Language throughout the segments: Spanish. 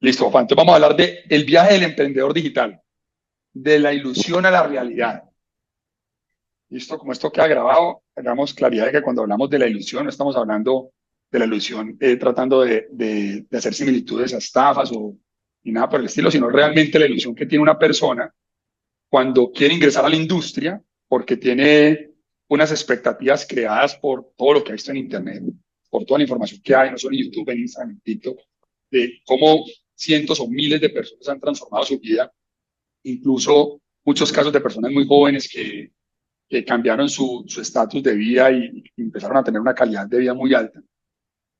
Listo, Juan. Entonces vamos a hablar de el viaje del emprendedor digital, de la ilusión a la realidad. Listo, como esto queda grabado, hagamos claridad de que cuando hablamos de la ilusión no estamos hablando de la ilusión tratando de hacer similitudes a estafas o ni nada por el estilo, sino realmente la ilusión que tiene una persona cuando quiere ingresar a la industria porque tiene unas expectativas creadas por todo lo que ha visto en Internet, por toda la información que hay, no solo en YouTube, en Instagram, en TikTok, de cómo cientos o miles de personas han transformado su vida, incluso muchos casos de personas muy jóvenes que cambiaron su estatus de vida y empezaron a tener una calidad de vida muy alta.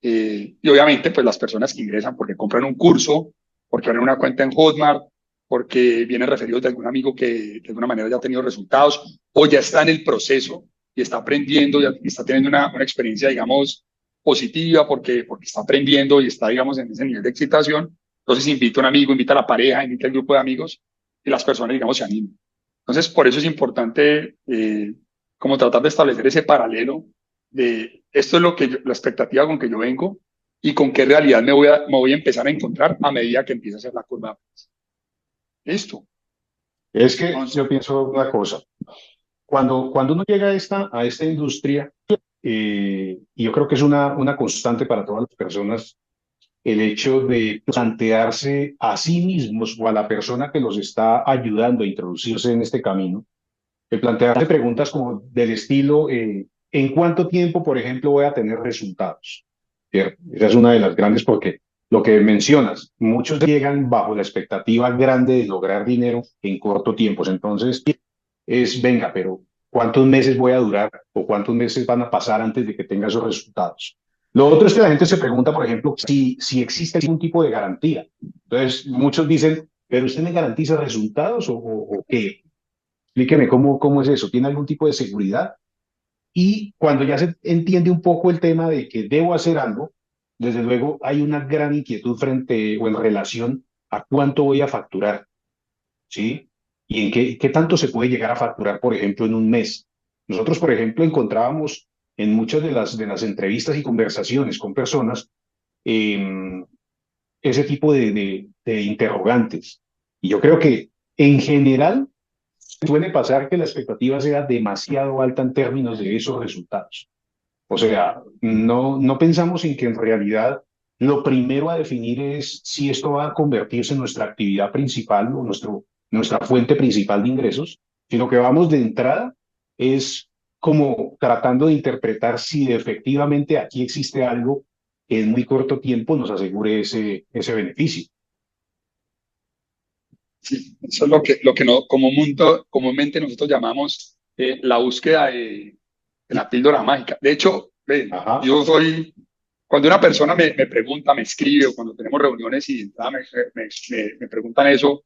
Y obviamente, pues las personas que ingresan porque compran un curso, porque abren una cuenta en Hotmart, porque vienen referidos de algún amigo que de alguna manera ya ha tenido resultados o ya está en el proceso y está aprendiendo y está teniendo una experiencia, digamos, positiva porque está aprendiendo y está, digamos, en ese nivel de excitación. Entonces invita a un amigo, invita a la pareja, invita al grupo de amigos y las personas, digamos, se animan. Entonces, por eso es importante como tratar de establecer ese paralelo de esto es lo que la expectativa con que yo vengo y con qué realidad me voy a empezar a encontrar a medida que empiece a hacer la curva. Listo. Es que Entonces, yo pienso una cosa, cuando uno llega a esta industria, y yo creo que es una constante para todas las personas, el hecho de plantearse a sí mismos o a la persona que los está ayudando a introducirse en este camino, de plantearse preguntas como del estilo, ¿en cuánto tiempo, por ejemplo, voy a tener resultados? ¿Cierto? Esa es una de las grandes porque lo que mencionas, muchos llegan bajo la expectativa grande de lograr dinero en corto tiempo. Entonces, venga, pero ¿cuántos meses voy a durar o cuántos meses van a pasar antes de que tenga esos resultados? Lo otro es que la gente se pregunta, por ejemplo, si existe algún tipo de garantía. Entonces, muchos dicen, ¿pero usted me garantiza resultados o qué? Explíqueme cómo es eso. ¿Tiene algún tipo de seguridad? Y cuando ya se entiende un poco el tema de que debo hacer algo, desde luego hay una gran inquietud frente o en relación a cuánto voy a facturar, ¿sí? Y en qué tanto se puede llegar a facturar, por ejemplo, en un mes. Nosotros, por ejemplo, encontrábamos en muchas de las entrevistas y conversaciones con personas eh, ese tipo de interrogantes. Y yo creo que en general suele pasar que la expectativa sea demasiado alta en términos de esos resultados. O sea, no pensamos en que en realidad lo primero a definir es si esto va a convertirse en nuestra actividad principal o nuestra fuente principal de ingresos, sino que vamos de entrada es como tratando de interpretar si efectivamente aquí existe algo que en muy corto tiempo nos asegure ese beneficio. sí, eso es lo que no, como mundo, comúnmente nosotros llamamos la búsqueda de la píldora mágica. De hecho, Ajá. yo soy, cuando una persona me pregunta, me escribe, o cuando tenemos reuniones y de entrada me preguntan eso,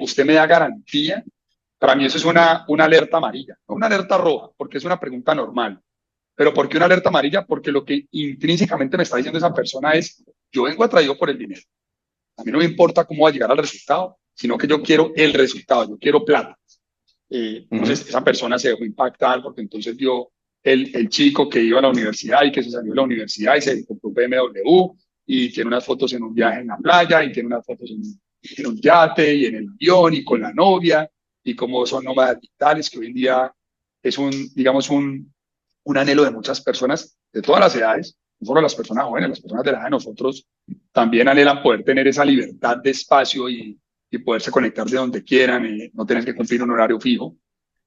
¿usted me da garantía? Para mí eso es una alerta amarilla, no una alerta roja, porque es una pregunta normal. Pero ¿por qué una alerta amarilla? Porque lo que intrínsecamente me está diciendo esa persona es, yo vengo atraído por el dinero. A mí no me importa cómo va a llegar al resultado, sino que yo quiero el resultado, yo quiero plata. Entonces Ujú. esa persona se dejó impactar porque entonces vio el chico que iba a la universidad y que se salió de la universidad y se compró un BMW y tiene unas fotos en un viaje en la playa y tiene unas fotos en un yate y en el avión y con la novia y como son nómadas digitales que hoy en día es digamos, un anhelo de muchas personas de todas las edades, no solo las personas jóvenes, las personas de la edad de nosotros también anhelan poder tener esa libertad de espacio y poderse conectar de donde quieran, no tener que cumplir un horario fijo.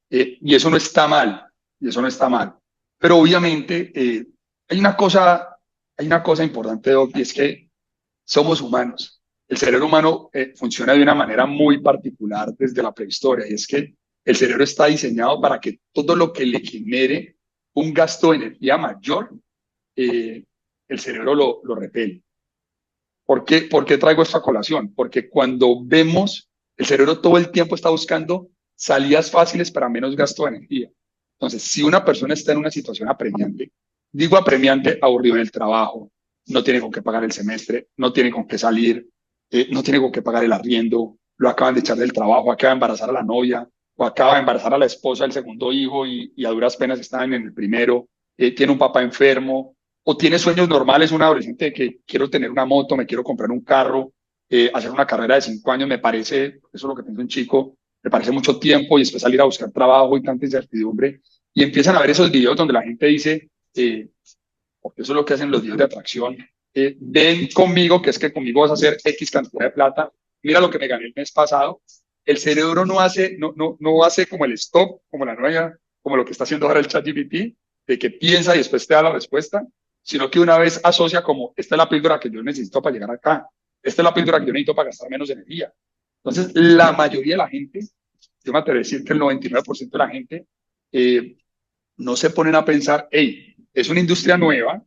Y eso no está mal, y eso no está mal. Pero obviamente hay una cosa, hay una cosa importante, Doc, y es que somos humanos. El cerebro humano funciona de una manera muy particular desde la prehistoria, y es que el cerebro está diseñado para que todo lo que le genere un gasto de energía mayor, eh, el cerebro lo repele. Por qué traigo esta colación? Porque cuando vemos, el cerebro todo el tiempo está buscando salidas fáciles para menos gasto de energía. Entonces, si una persona está en una situación apremiante, digo apremiante, aburrido en el trabajo, no tiene con qué pagar el semestre, no tiene con qué salir, no tiene con qué pagar el arriendo, lo acaban de echar del trabajo, acaba de embarazar a la novia o acaba de embarazar a la esposa del segundo hijo y a duras penas están en el primero, tiene un papá enfermo, o tiene sueños normales, un adolescente de que quiero tener una moto, me quiero comprar un carro, hacer una carrera de 5 años me parece, eso es lo que piensa un chico, me parece mucho tiempo y después salir a buscar trabajo y tanta incertidumbre. Y empiezan a ver esos videos donde la gente dice, porque eso es lo que hacen los videos de atracción, ven conmigo, que es que conmigo vas a hacer X cantidad de plata, mira lo que me gané el mes pasado. El cerebro no hace como el stop, como la nueva, como lo que está haciendo ahora el ChatGPT, de que piensa y después te da la respuesta, sino que una vez asocia como, esta es la píldora que yo necesito para llegar acá, esta es la píldora que yo necesito para gastar menos energía. Entonces, la mayoría de la gente, yo me atrevo a decir que el 99% de la gente, eh, no se ponen a pensar, hey, es una industria nueva,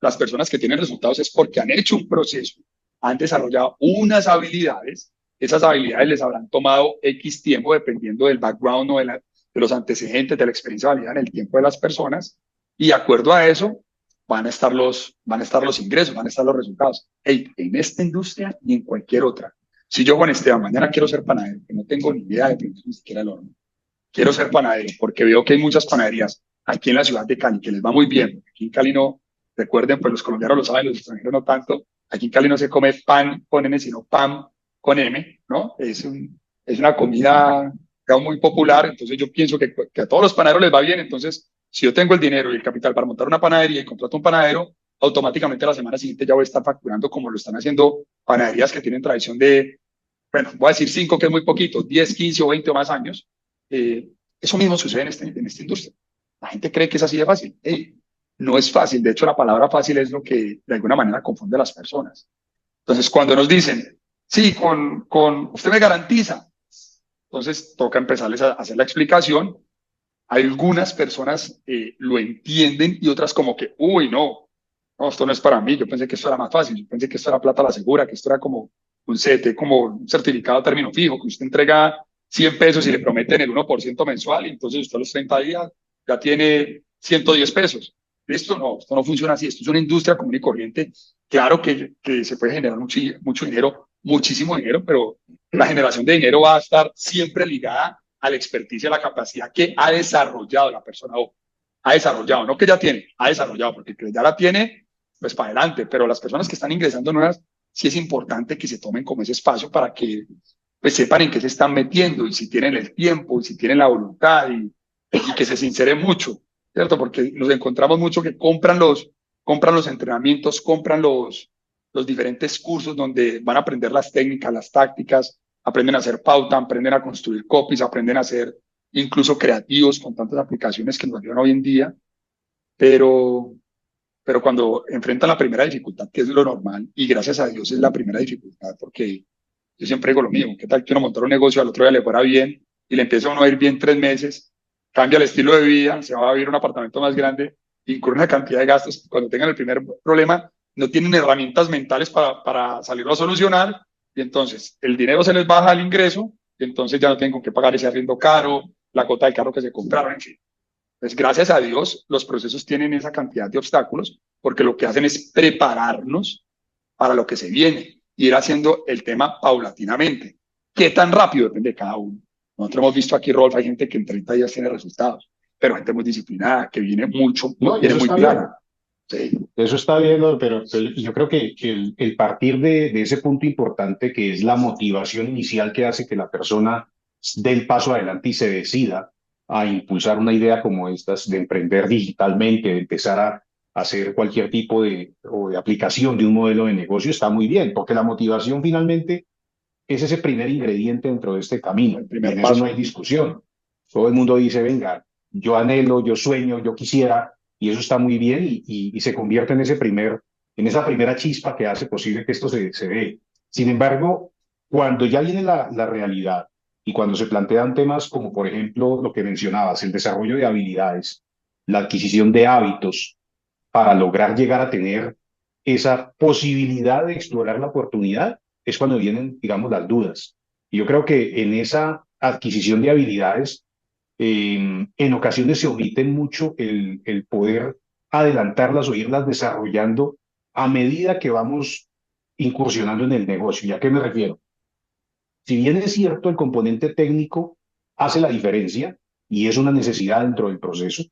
las personas que tienen resultados es porque han hecho un proceso, han desarrollado unas habilidades, esas habilidades les habrán tomado X tiempo dependiendo del background o de los antecedentes, de la experiencia valida en el tiempo de las personas, y de acuerdo a eso van a estar los ingresos, van a estar los resultados. Hey, en esta industria y en cualquier otra. Si yo, Juan Esteban, mañana quiero ser panadero, que no tengo ni idea de ni siquiera el horno, quiero ser panadero porque veo que hay muchas panaderías aquí en la ciudad de Cali que les va muy bien. Aquí en Cali no, recuerden, pues los colombianos lo saben, los extranjeros no tanto. Aquí en Cali no se come pan con N, sino pan con M, ¿no? Es una comida muy popular, entonces yo pienso que a todos los panaderos les va bien, entonces si yo tengo el dinero y el capital para montar una panadería y contrato un panadero, automáticamente la semana siguiente ya voy a estar facturando como lo están haciendo panaderías que tienen tradición de, bueno, voy a decir 5, que es muy poquito, 10, 15 o 20 o más años. Eso mismo sucede en esta industria. La gente cree que es así de fácil. Hey, no es fácil. De hecho, la palabra fácil es lo que de alguna manera confunde a las personas. Entonces, cuando nos dicen, sí, usted me garantiza, entonces toca empezarles a hacer la explicación. Algunas personas lo entienden y otras como que, uy, no, esto no es para mí. Yo pensé que esto era más fácil. Yo pensé que esto era plata a la segura, que esto era como un CT, como un certificado a término fijo, que usted entrega 100 pesos y le prometen el 1% mensual y entonces usted a los 30 días ya tiene 110 pesos. Esto no funciona así. Esto es una industria común y corriente. Claro que se puede generar mucho dinero, muchísimo dinero, pero la generación de dinero va a estar siempre ligada a la experticia, a la capacidad que ha desarrollado la persona o ha desarrollado, no que ya tiene, ha desarrollado, porque que ya la tiene, pues para adelante, pero las personas que están ingresando nuevas, sí es importante que se tomen como ese espacio para que pues sepan en qué se están metiendo y si tienen el tiempo y si tienen la voluntad y que se sinceren mucho, ¿cierto? Porque nos encontramos mucho que compran los entrenamientos, compran los diferentes cursos donde van a aprender las técnicas, las tácticas, aprenden a hacer pauta, aprenden a construir copies, aprenden a ser incluso creativos con tantas aplicaciones que nos ayudan hoy en día, pero, pero cuando enfrentan la primera dificultad, que es lo normal, y gracias a Dios es la primera dificultad, porque yo siempre digo lo mismo, ¿qué tal que uno montar un negocio, al otro día le fuera bien, y le empieza a uno a ir bien 3 meses, cambia el estilo de vida, se va a vivir a un apartamento más grande, incurre una cantidad de gastos, cuando tengan el primer problema, no tienen herramientas mentales para salirlo a solucionar, y entonces el dinero se les baja al ingreso, y entonces ya no tienen con qué pagar ese arriendo caro, la cuota de carro que se compraron, en fin. Pues gracias a Dios, los procesos tienen esa cantidad de obstáculos porque lo que hacen es prepararnos para lo que se viene, ir haciendo el tema paulatinamente. ¿Qué tan rápido? Depende de cada uno. Nosotros hemos visto aquí, Rolf, hay gente que en 30 días tiene resultados, pero gente muy disciplinada, que viene No, y viene eso muy está bien. clara. Sí, Eso está bien, ¿no? Pero yo creo que el partir de ese punto importante que es la motivación inicial que hace que la persona dé el paso adelante y se decida a impulsar una idea como estas, de emprender digitalmente, de empezar a hacer cualquier tipo o de aplicación de un modelo de negocio, está muy bien, porque la motivación finalmente es ese primer ingrediente dentro de este camino el y primer en eso no paso. hay discusión. Todo el mundo dice, venga, yo anhelo, yo sueño, yo quisiera, y eso está muy bien y se convierte en en esa primera chispa que hace posible que esto se dé. Sin embargo, cuando ya viene la realidad y cuando se plantean temas como, por ejemplo, lo que mencionabas, el desarrollo de habilidades, la adquisición de hábitos para lograr llegar a tener esa posibilidad de explorar la oportunidad, es cuando vienen, digamos, las dudas. Y yo creo que en esa adquisición de habilidades, en ocasiones se omiten mucho el poder adelantarlas o irlas desarrollando a medida que vamos incursionando en el negocio. ¿Y a qué me refiero? Si bien es cierto, el componente técnico hace la diferencia y es una necesidad dentro del proceso,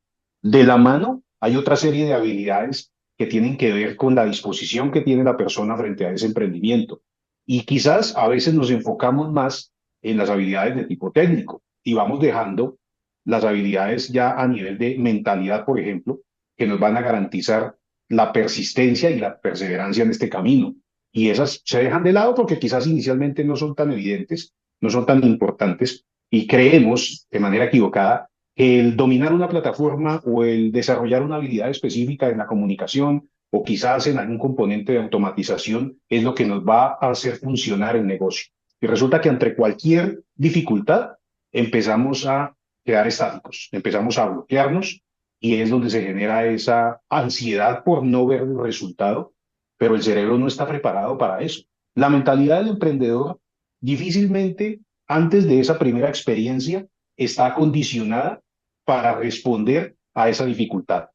de la mano hay otra serie de habilidades que tienen que ver con la disposición que tiene la persona frente a ese emprendimiento. Y quizás a veces nos enfocamos más en las habilidades de tipo técnico y vamos dejando las habilidades ya a nivel de mentalidad, por ejemplo, que nos van a garantizar la persistencia y la perseverancia en este camino. Y esas se dejan de lado porque quizás inicialmente no son tan evidentes, no son tan importantes y creemos de manera equivocada que el dominar una plataforma o el desarrollar una habilidad específica en la comunicación o quizás en algún componente de automatización es lo que nos va a hacer funcionar el negocio. Y resulta que ante cualquier dificultad empezamos a quedar estáticos, empezamos a bloquearnos y es donde se genera esa ansiedad por no ver el resultado, pero el cerebro no está preparado para eso. La mentalidad del emprendedor difícilmente antes de esa primera experiencia está condicionada para responder a esa dificultad.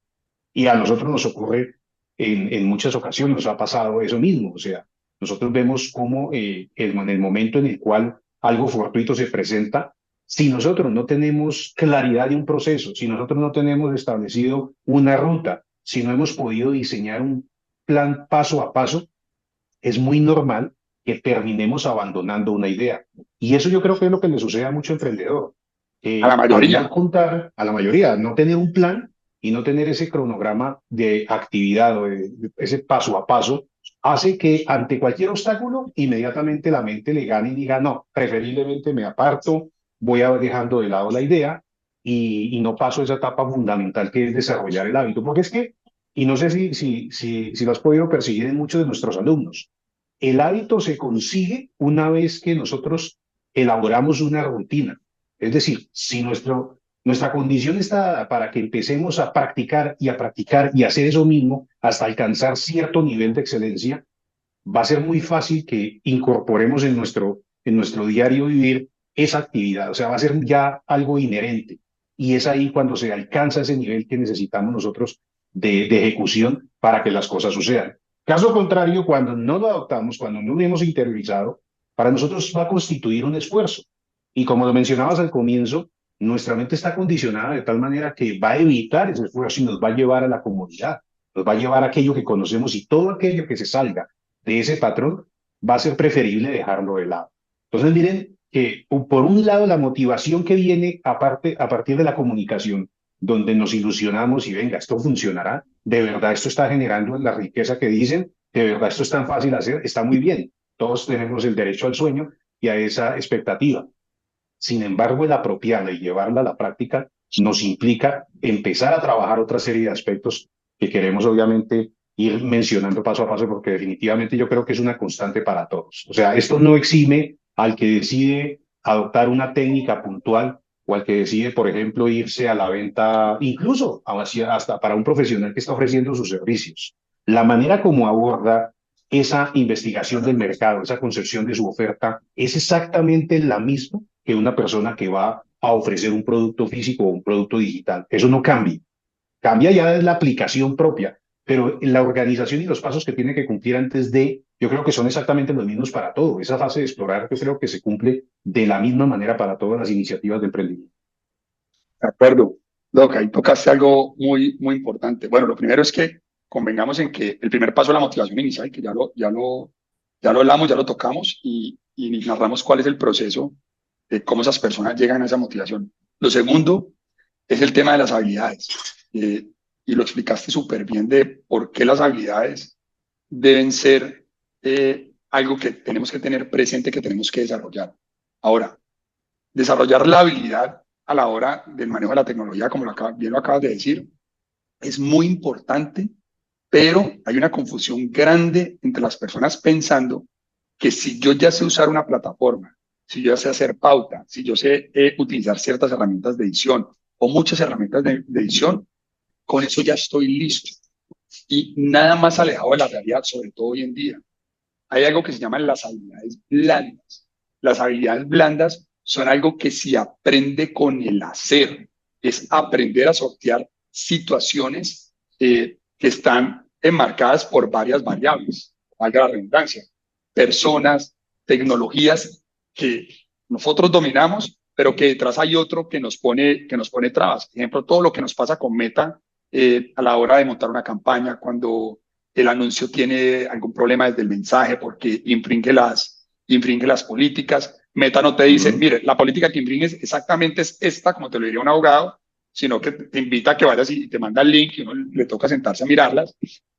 Y a nosotros nos ocurre en muchas ocasiones, nos ha pasado eso mismo. O sea, nosotros vemos cómo en el momento en el cual algo fortuito se presenta, si nosotros no tenemos claridad de un proceso, si nosotros no tenemos establecido una ruta, si no hemos podido diseñar un plan paso a paso, es muy normal que terminemos abandonando una idea. Y eso yo creo que es lo que le sucede a mucho emprendedor. A la Al no mayoría. contar, a la mayoría, no tener un plan y no tener ese cronograma de actividad o de ese paso a paso, hace que ante cualquier obstáculo, inmediatamente la mente le gane y diga, no, preferiblemente me aparto, voy a dejando de lado la idea y no paso esa etapa fundamental que es desarrollar el hábito. Porque es que y no sé si lo has podido percibir en muchos de nuestros alumnos. El hábito se consigue una vez que nosotros elaboramos una rutina. Es decir, si nuestra condición está dada para que empecemos a practicar y hacer eso mismo hasta alcanzar cierto nivel de excelencia, va a ser muy fácil que incorporemos en nuestro diario vivir esa actividad. O sea, va a ser ya algo inherente. Y es ahí cuando se alcanza ese nivel que necesitamos nosotros de ejecución para que las cosas sucedan. Caso contrario, cuando no lo adoptamos, cuando no lo hemos interiorizado, para nosotros va a constituir un esfuerzo. Y como lo mencionabas al comienzo, nuestra mente está condicionada de tal manera que va a evitar ese esfuerzo y nos va a llevar a la comodidad, nos va a llevar a aquello que conocemos y todo aquello que se salga de ese patrón va a ser preferible dejarlo de lado. Entonces, miren que por un lado la motivación que viene aparte, a partir de la comunicación, donde nos ilusionamos y venga, esto funcionará, de verdad esto está generando la riqueza que dicen, de verdad esto es tan fácil hacer, está muy bien. Todos tenemos el derecho al sueño y a esa expectativa. Sin embargo, el apropiarla y llevarla a la práctica nos implica empezar a trabajar otra serie de aspectos que queremos obviamente ir mencionando paso a paso porque definitivamente yo creo que es una constante para todos. O sea, esto no exime al que decide adoptar una técnica puntual o al que decide, por ejemplo, irse a la venta, incluso hasta para un profesional que está ofreciendo sus servicios. La manera como aborda esa investigación del mercado, esa concepción de su oferta, es exactamente la misma que una persona que va a ofrecer un producto físico o un producto digital. Eso no cambia. Cambia ya es la aplicación propia, pero la organización y los pasos que tiene que cumplir antes de, yo creo que son exactamente los mismos para todo. Esa fase de explorar, yo creo que se cumple de la misma manera para todas las iniciativas de emprendimiento. De acuerdo. Doc, ahí tocaste algo muy, muy importante. Bueno, lo primero es que convengamos en que el primer paso es la motivación inicial, que ya lo hablamos, ya lo tocamos y narramos cuál es el proceso de cómo esas personas llegan a esa motivación. Lo segundo es el tema de las habilidades. Eh, y lo explicaste súper bien de por qué las habilidades deben ser algo que tenemos que tener presente, que tenemos que desarrollar. Ahora, desarrollar la habilidad a la hora del manejo de la tecnología, como bien lo acabas de decir, es muy importante, pero hay una confusión grande entre las personas pensando que si yo ya sé usar una plataforma, si yo ya sé hacer pauta, si yo sé utilizar ciertas herramientas de edición o muchas herramientas de edición, con eso ya estoy listo. Y nada más alejado de la realidad, sobre todo hoy en día. Hay algo que se llaman las habilidades blandas. Las habilidades blandas son algo que se aprende con el hacer. Es aprender a sortear situaciones que están enmarcadas por varias variables, valga la redundancia, personas, tecnologías que nosotros dominamos, pero que detrás hay otro que nos pone trabas. Por ejemplo, todo lo que nos pasa con Meta a la hora de montar una campaña, cuando el anuncio tiene algún problema desde el mensaje porque infringe infringe las políticas. Meta no te dice, mire, la política que infringe exactamente es esta, como te lo diría un abogado, sino que te invita a que vayas y te manda el link y uno le toca sentarse a mirarlas.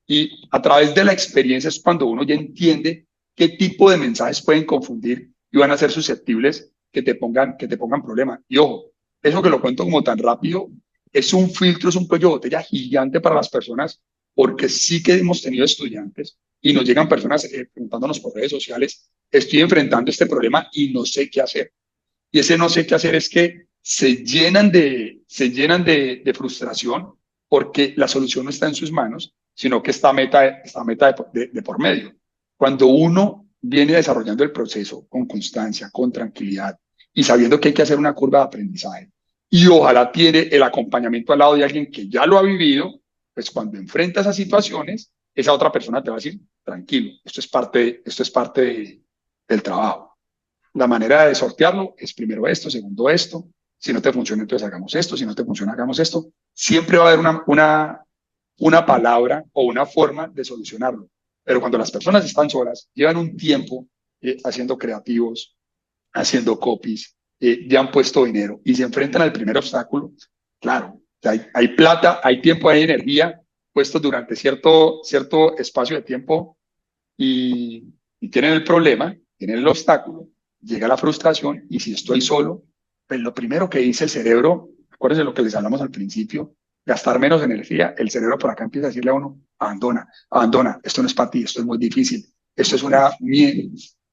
Y a través de la experiencia es cuando uno ya entiende qué tipo de mensajes pueden confundir y van a ser susceptibles que te pongan problema. Y ojo, eso que lo cuento como tan rápido, es un filtro, es un cuello de botella gigante para las personas, porque sí que hemos tenido estudiantes y nos llegan personas preguntándonos por redes sociales, estoy enfrentando este problema y no sé qué hacer. Y ese no sé qué hacer es que se llenan de frustración porque la solución no está en sus manos, sino que esta meta de por medio. Cuando uno viene desarrollando el proceso con constancia, con tranquilidad y sabiendo que hay que hacer una curva de aprendizaje y ojalá tiene el acompañamiento al lado de alguien que ya lo ha vivido, pues cuando enfrenta esas situaciones, esa otra persona te va a decir, tranquilo, del trabajo. La manera de sortearlo es primero esto, segundo esto. Si no te funciona, entonces hagamos esto. Si no te funciona, hagamos esto. Siempre va a haber una palabra o una forma de solucionarlo. Pero cuando las personas están solas, llevan un tiempo haciendo creativos, haciendo copies, ya han puesto dinero y se enfrentan al primer obstáculo, claro, hay plata, hay tiempo, hay energía puestos durante cierto espacio de tiempo y tienen el problema, tienen el obstáculo, llega la frustración y si estoy solo, pues lo primero que dice el cerebro, acuérdense lo que les hablamos al principio, gastar menos energía, el cerebro por acá empieza a decirle a uno, abandona, abandona, esto no es para ti, esto es muy difícil, esto es una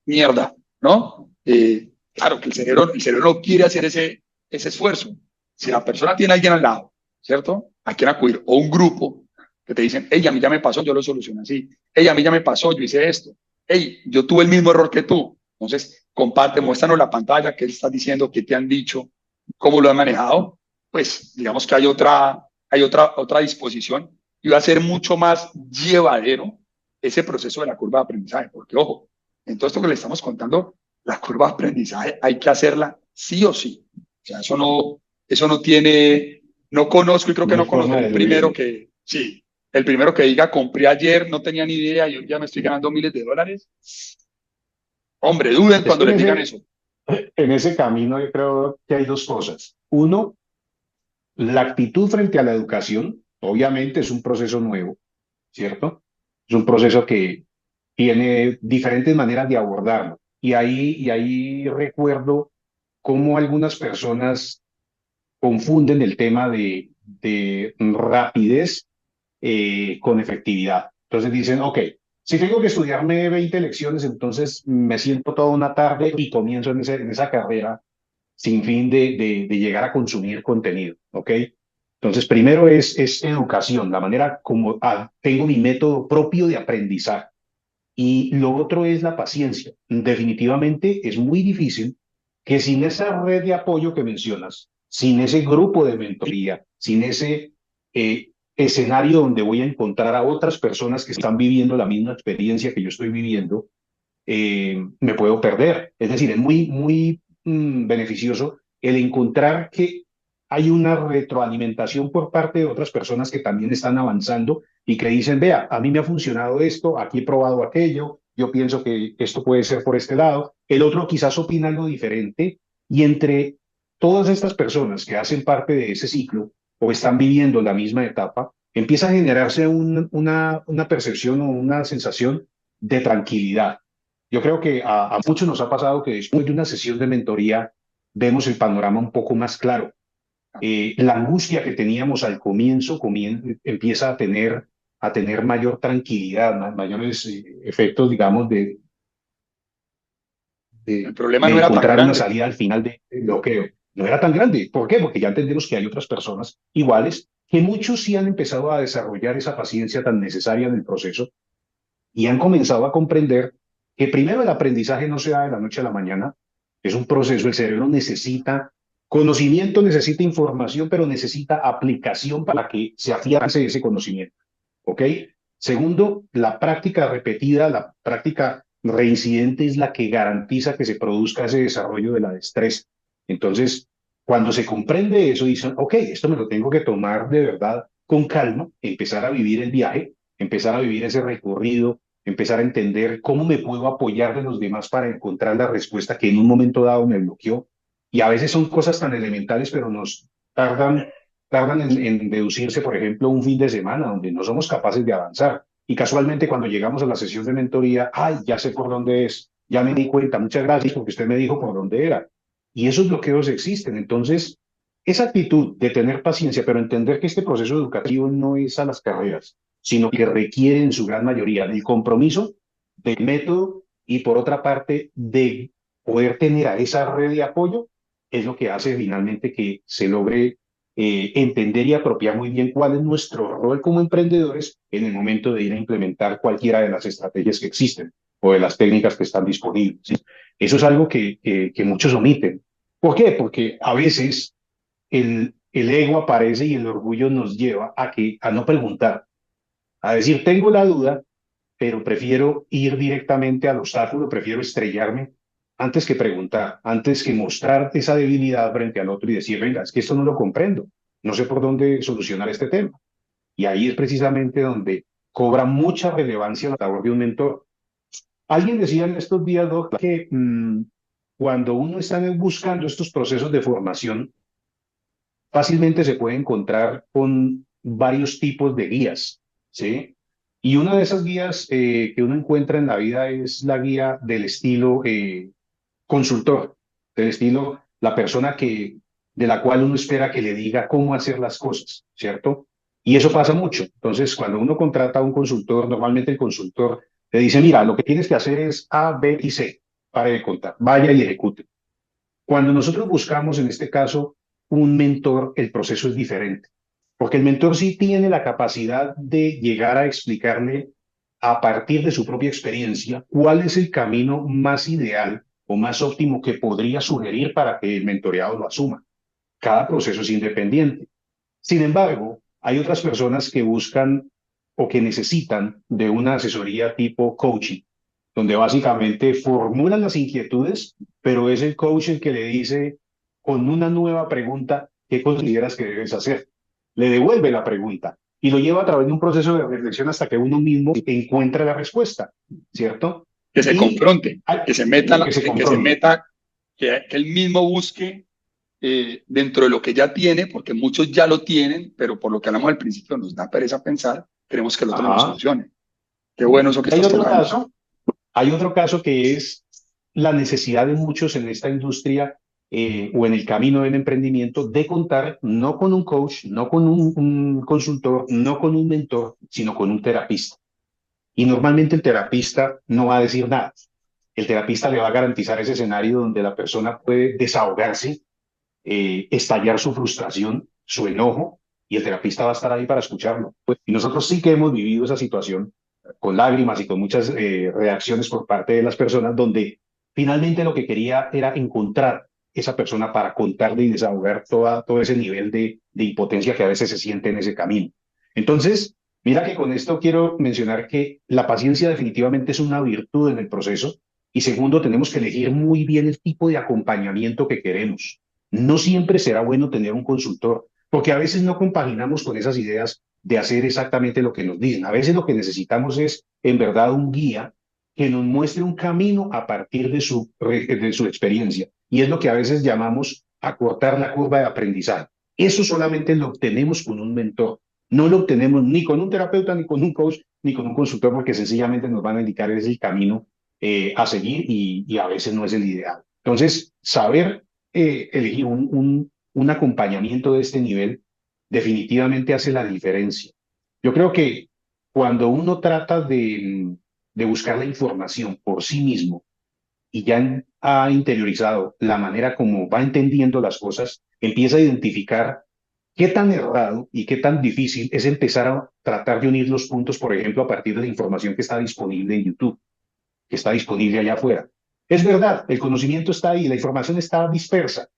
mierda, ¿no? Claro que el cerebro no quiere hacer ese esfuerzo. Si la persona tiene a alguien al lado, ¿cierto? A quien acudir, o un grupo que te dicen, hey, a mí ya me pasó, yo lo solucioné así. Hey, a mí ya me pasó, yo hice esto. Hey, yo tuve el mismo error que tú. Entonces, comparte, muéstranos la pantalla, qué estás diciendo, qué te han dicho, cómo lo han manejado. Pues, digamos que hay otra disposición y va a ser mucho más llevadero ese proceso de la curva de aprendizaje. Porque, ojo, en todo esto que le estamos contando, la curva de aprendizaje hay que hacerla sí o sí. O sea, eso no tiene, no conozco y creo que No hay no forma conoceré de el primero eludirlo. que, sí, el primero que diga, compré ayer, no tenía ni idea y hoy ya me estoy ganando miles de dólares. Hombre, duden Es que cuando les digan eso. en ese camino yo creo que hay dos cosas. Uno, la actitud frente a la educación, obviamente es un proceso nuevo, ¿cierto? Es un proceso que tiene diferentes maneras de abordarlo. Y ahí recuerdo cómo algunas personas confunden el tema de rapidez con efectividad. Entonces dicen, ok, si tengo que estudiarme 20 lecciones, entonces me siento toda una tarde y comienzo en esa carrera sin fin de llegar a consumir contenido, ¿ok? Entonces, primero es educación, la manera como tengo mi método propio de aprendizaje. Y lo otro es la paciencia. Definitivamente es muy difícil que sin esa red de apoyo que mencionas, sin ese grupo de mentoría, sin ese escenario donde voy a encontrar a otras personas que están viviendo la misma experiencia que yo estoy viviendo, me puedo perder. Es decir, es muy beneficioso el encontrar que hay una retroalimentación por parte de otras personas que también están avanzando y que dicen, vea, a mí me ha funcionado esto, aquí he probado aquello, yo pienso que esto puede ser por este lado, el otro quizás opina algo diferente y entre todas estas personas que hacen parte de ese ciclo o están viviendo la misma etapa, empieza a generarse una percepción o una sensación de tranquilidad. Yo creo que a muchos nos ha pasado que después de una sesión de mentoría vemos el panorama un poco más claro. La angustia que teníamos al comienzo empieza a tener mayor tranquilidad, mayores efectos, digamos, El de, problema de no era tan encontrar una grande. salida al final de bloqueo. No era tan grande. ¿Por qué? Porque ya entendemos que hay otras personas iguales, que muchos sí han empezado a desarrollar esa paciencia tan necesaria en el proceso y han comenzado a comprender que primero el aprendizaje no se da de la noche a la mañana, es un proceso, el cerebro necesita conocimiento, necesita información, pero necesita aplicación para que se afiance ese conocimiento. ¿Ok? Segundo, la práctica repetida, la práctica reincidente es la que garantiza que se produzca ese desarrollo de la destreza. Entonces, cuando se comprende eso, dicen, ok, esto me lo tengo que tomar de verdad con calma, empezar a vivir el viaje, empezar a vivir ese recorrido empezar a entender cómo me puedo apoyar de los demás para encontrar la respuesta que en un momento dado me bloqueó. Y a veces son cosas tan elementales, pero nos tardan en deducirse, por ejemplo, un fin de semana donde no somos capaces de avanzar. Y casualmente cuando llegamos a la sesión de mentoría, ay, ya sé por dónde es, ya me di cuenta, muchas gracias porque usted me dijo por dónde era. Y esos bloqueos existen. Entonces, esa actitud de tener paciencia, pero entender que este proceso educativo no es a las carreras, sino que requiere en su gran mayoría del compromiso, del método y por otra parte de poder tener a esa red de apoyo, es lo que hace finalmente que se logre entender y apropiar muy bien cuál es nuestro rol como emprendedores en el momento de ir a implementar cualquiera de las estrategias que existen o de las técnicas que están disponibles. ¿Sí? Eso es algo que muchos omiten. ¿Por qué? Porque a veces el ego aparece y el orgullo nos lleva a no preguntar, a decir, tengo la duda, pero prefiero ir directamente al obstáculo, prefiero estrellarme antes que preguntar, antes que mostrar esa debilidad frente al otro y decir, venga, es que esto no lo comprendo, no sé por dónde solucionar este tema. Y ahí es precisamente donde cobra mucha relevancia la labor de un mentor. Alguien decía en estos días, Doc, que cuando uno está buscando estos procesos de formación, fácilmente se puede encontrar con varios tipos de guías, ¿sí? Y una de esas guías que uno encuentra en la vida es la guía del estilo consultor, del estilo la persona de la cual uno espera que le diga cómo hacer las cosas, ¿cierto? Y eso pasa mucho. Entonces, cuando uno contrata a un consultor, normalmente el consultor le dice, mira, lo que tienes que hacer es A, B y C, para de contar, vaya y ejecute. Cuando nosotros buscamos, en este caso, un mentor, el proceso es diferente, porque el mentor sí tiene la capacidad de llegar a explicarle a partir de su propia experiencia cuál es el camino más ideal o más óptimo que podría sugerir para que el mentoreado lo asuma. Cada proceso es independiente. Sin embargo, hay otras personas que buscan o que necesitan de una asesoría tipo coaching, donde básicamente formulan las inquietudes, pero es el coach el que le dice con una nueva pregunta, ¿qué consideras que debes hacer? Le devuelve la pregunta y lo lleva a través de un proceso de reflexión hasta que uno mismo encuentra la respuesta, ¿cierto? Que se Y confronte, que se meta, que se que se confronte. meta, que él mismo busque dentro de lo que ya tiene, porque muchos ya lo tienen, pero por lo que hablamos al principio nos da pereza pensar, queremos que el otro nos lo Ajá. solucione. Qué bueno eso que Y hay estás otro tocando. caso Hay otro caso que es la necesidad de muchos en esta industria o en el camino del emprendimiento de contar no con un coach, no con un consultor, no con un mentor, sino con un terapista. Y normalmente el terapista no va a decir nada. El terapista le va a garantizar ese escenario donde la persona puede desahogarse, estallar su frustración, su enojo, y el terapista va a estar ahí para escucharlo. Y nosotros sí que hemos vivido esa situación con lágrimas y con muchas reacciones por parte de las personas, donde finalmente lo que quería era encontrar esa persona para contarle y desahogar todo ese nivel de impotencia que a veces se siente en ese camino. Entonces, mira que con esto quiero mencionar que la paciencia definitivamente es una virtud en el proceso y segundo, tenemos que elegir muy bien el tipo de acompañamiento que queremos. No siempre será bueno tener un consultor, porque a veces no compaginamos con esas ideas de hacer exactamente lo que nos dicen. A veces lo que necesitamos es, en verdad, un guía que nos muestre un camino a partir de su experiencia. Y es lo que a veces llamamos acortar la curva de aprendizaje. Eso solamente lo obtenemos con un mentor. No lo obtenemos ni con un terapeuta, ni con un coach, ni con un consultor, porque sencillamente nos van a indicar ese el camino a seguir y a veces no es el ideal. Entonces, saber elegir un acompañamiento de este nivel definitivamente hace la diferencia. Yo creo que cuando uno trata de buscar la información por sí mismo y ya ha interiorizado la manera como va entendiendo las cosas, empieza a identificar qué tan errado y qué tan difícil es empezar a tratar de unir los puntos, por ejemplo, a partir de la información que está disponible en YouTube, que está disponible allá afuera. Es verdad, el conocimiento está ahí, la información está dispersa,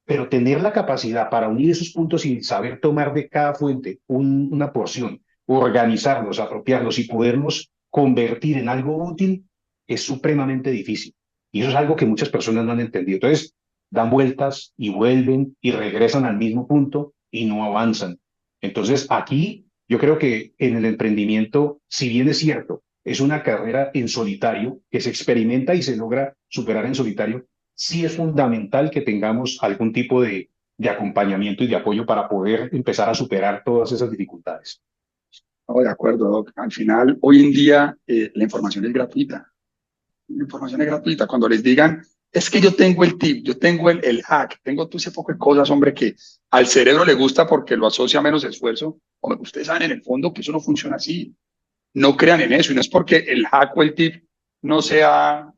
pero tener la capacidad para unir esos puntos y saber tomar de cada fuente una porción, organizarlos, apropiarlos y poderlos convertir en algo útil es supremamente difícil. Y eso es algo que muchas personas no han entendido. Entonces, dan vueltas y vuelven y regresan al mismo punto y no avanzan. Entonces, aquí yo creo que en el emprendimiento, si bien es cierto, es una carrera en solitario, que se experimenta y se logra superar en solitario, sí es fundamental que tengamos algún tipo de acompañamiento y de apoyo para poder empezar a superar todas esas dificultades. No, de acuerdo, Doc. Al final, hoy en día, la información es gratuita. La información es gratuita. Cuando les digan, es que yo tengo el tip, yo tengo el hack, tengo todo ese poco de cosas, hombre, que al cerebro le gusta porque lo asocia a menos esfuerzo. Hombre, ustedes saben en el fondo que eso no funciona así. No crean en eso. Y no es porque el hack o el tip no sea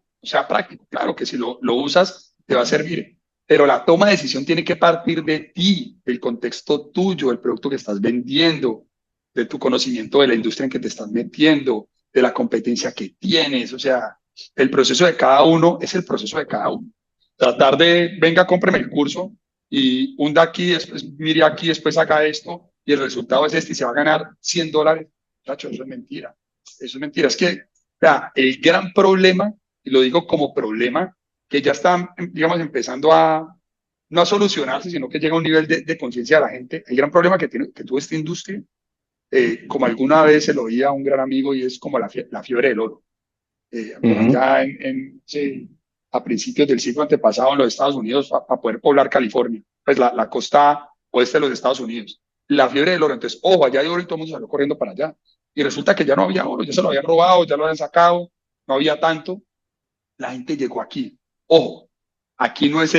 práctico. Claro que si lo usas, te va a servir. Pero la toma de decisión tiene que partir de ti, del contexto tuyo, del producto que estás vendiendo, de tu conocimiento de la industria en que te estás metiendo, de la competencia que tienes. O sea, el proceso de cada uno es el proceso de cada uno. Tratar de, venga, cómpreme el curso y hunda aquí, después mire aquí, después haga esto y el resultado es este y se va a ganar $100. Tacho, eso es mentira. Eso es mentira. Es que, o sea, el gran problema, y lo digo como problema, que ya está, digamos, empezando a, no a solucionarse, sino que llega a un nivel de conciencia de la gente. El gran problema que tuvo esta industria, como alguna vez se lo oía a un gran amigo, y es como la fiebre del oro. Por Ujú. allá sí, a principios del siglo antepasado en los Estados Unidos, para poder poblar California, pues la costa oeste de los Estados Unidos. La fiebre del oro, entonces, ojo, allá hay oro y todo el mundo salió corriendo para allá. Y resulta que ya no había oro, ya se lo habían robado, ya lo habían sacado, no había tanto. La gente llegó aquí. Ojo, aquí no es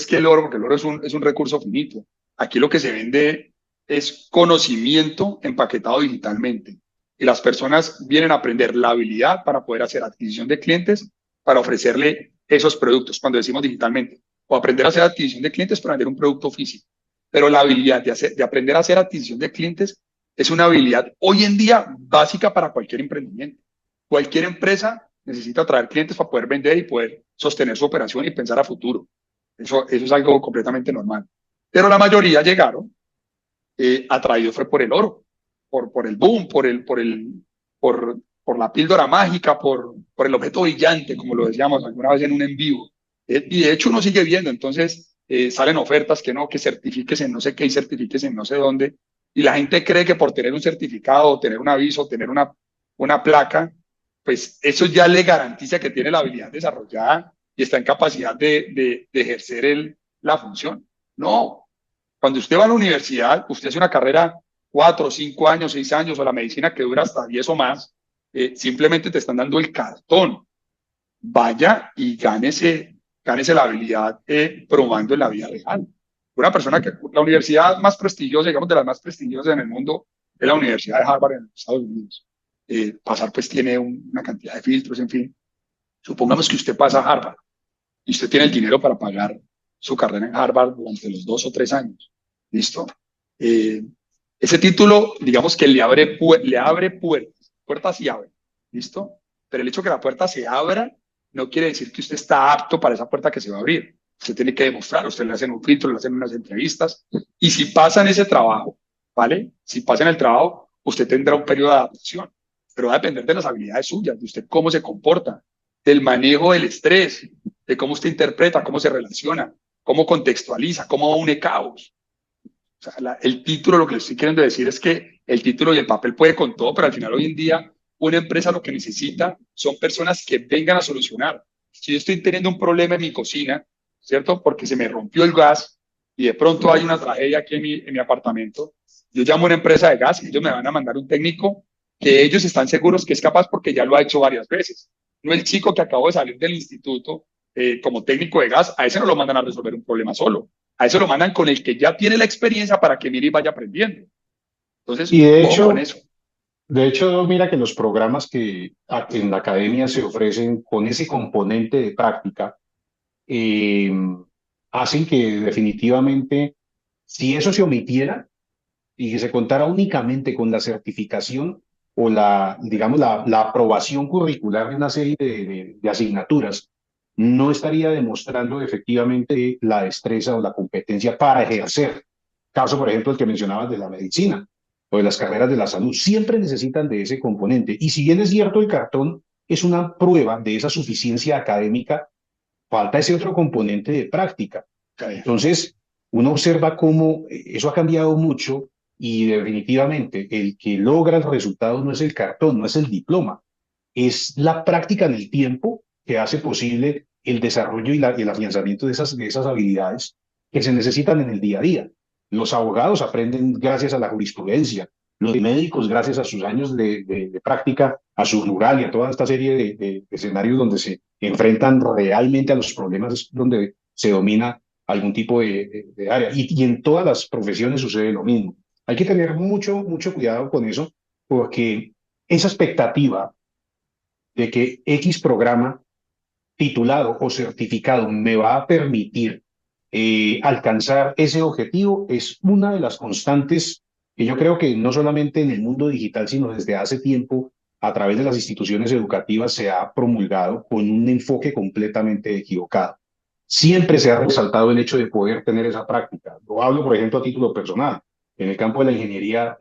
que el oro, porque el oro es un recurso finito. Aquí lo que se vende es conocimiento empaquetado digitalmente. Y las personas vienen a aprender la habilidad para poder hacer adquisición de clientes, para ofrecerle esos productos, cuando decimos digitalmente, o aprender a hacer adquisición de clientes para vender un producto físico. Pero la habilidad de aprender a hacer adquisición de clientes es una habilidad hoy en día básica para cualquier emprendimiento. Cualquier empresa necesita atraer clientes para poder vender y poder sostener su operación y pensar a futuro. Eso es algo completamente normal. Pero la mayoría llegaron atraídos fue por el oro, por el boom, por la píldora mágica, por el objeto brillante, como lo decíamos alguna vez en un en vivo. Y de hecho uno sigue viendo, entonces salen ofertas que no, que certifiques en no sé qué y certifiques en no sé dónde. Y la gente cree que por tener un certificado, tener un aviso, tener una placa, pues eso ya le garantiza que tiene la habilidad desarrollada y está en capacidad de ejercer la función. No, cuando usted va a la universidad, usted hace una carrera 4, 5 años, 6 años, o la medicina que dura hasta 10 o más, simplemente te están dando el cartón. Vaya y gánese la habilidad probando en la vida real. Una persona que la universidad más prestigiosa, digamos de las más prestigiosas en el mundo, es la Universidad de Harvard en Estados Unidos. Pasar pues tiene una cantidad de filtros, en fin. Supongamos que usted pasa a Harvard y usted tiene el dinero para pagar su carrera en Harvard durante los 2 o 3 años. ¿Listo? Eh, ese título, digamos que le abre puertas y abre. ¿Listo? Pero el hecho de que la puerta se abra no quiere decir que usted está apto para esa puerta que se va a abrir. Usted tiene que demostrar, usted le hacen un filtro, le hacen unas entrevistas, y si pasa en ese trabajo, ¿vale? Si pasa en el trabajo, usted tendrá un periodo de adaptación, pero va a depender de las habilidades suyas, de usted cómo se comporta, del manejo del estrés, de cómo usted interpreta, cómo se relaciona, cómo contextualiza, cómo une caos. O sea, el título, lo que le estoy queriendo decir es que el título y el papel puede con todo, pero al final hoy en día una empresa lo que necesita son personas que vengan a solucionar. Si yo estoy teniendo un problema en mi cocina, ¿cierto? Porque se me rompió el gas y de pronto hay una tragedia aquí en mi apartamento, yo llamo a una empresa de gas y ellos me van a mandar un técnico que ellos están seguros que es capaz porque ya lo ha hecho varias veces. No el chico que acabó de salir del instituto como técnico de gas, a ese no lo mandan a resolver un problema solo. A eso lo mandan con el que ya tiene la experiencia para que mire y vaya aprendiendo. Y Entonces, ojo con eso. de hecho, mira que los programas que en la academia se ofrecen con ese componente de práctica, eh, hacen que definitivamente, si eso se omitiera y que se contara únicamente con la certificación o digamos, la aprobación curricular de una serie de asignaturas, no estaría demostrando efectivamente la destreza o la competencia para ejercer. Caso, por ejemplo, el que mencionabas de la medicina o de las carreras de la salud, siempre necesitan de ese componente. Y si bien es cierto, el cartón es una prueba de esa suficiencia académica, falta ese otro componente de práctica. Entonces, uno observa cómo eso ha cambiado mucho y definitivamente el que logra el resultado no es el cartón, no es el diploma, es la práctica en el tiempo que hace posible el desarrollo y el afianzamiento de esas habilidades que se necesitan en el día a día. Los abogados aprenden gracias a la jurisprudencia, los médicos gracias a sus años de práctica, a su rural y a toda esta serie de escenarios donde se enfrentan realmente a los problemas, donde se domina algún tipo de área. Y en todas las profesiones sucede lo mismo. Hay que tener mucho cuidado con eso, porque esa expectativa de que X programa titulado o certificado me va a permitir alcanzar ese objetivo es una de las constantes que yo creo que no solamente en el mundo digital, sino desde hace tiempo a través de las instituciones educativas se ha promulgado con un enfoque completamente equivocado. Siempre se ha resaltado el hecho de poder tener esa práctica. Lo hablo, por ejemplo, a título personal. En el campo de la ingeniería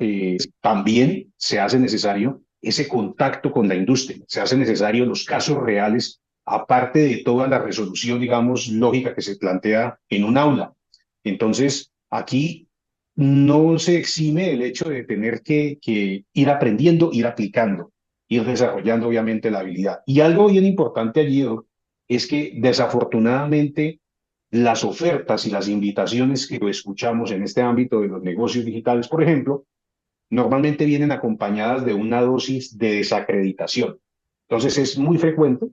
también se hace necesario ese contacto con la industria, se hace necesario los casos reales, aparte de toda la resolución, digamos, lógica que se plantea en un aula. Entonces, aquí no se exime el hecho de tener que ir aprendiendo, ir aplicando, ir desarrollando, obviamente, la habilidad. Y algo bien importante allí, Doc, es que desafortunadamente las ofertas y las invitaciones que escuchamos en este ámbito de los negocios digitales, por ejemplo, normalmente vienen acompañadas de una dosis de desacreditación. Entonces es muy frecuente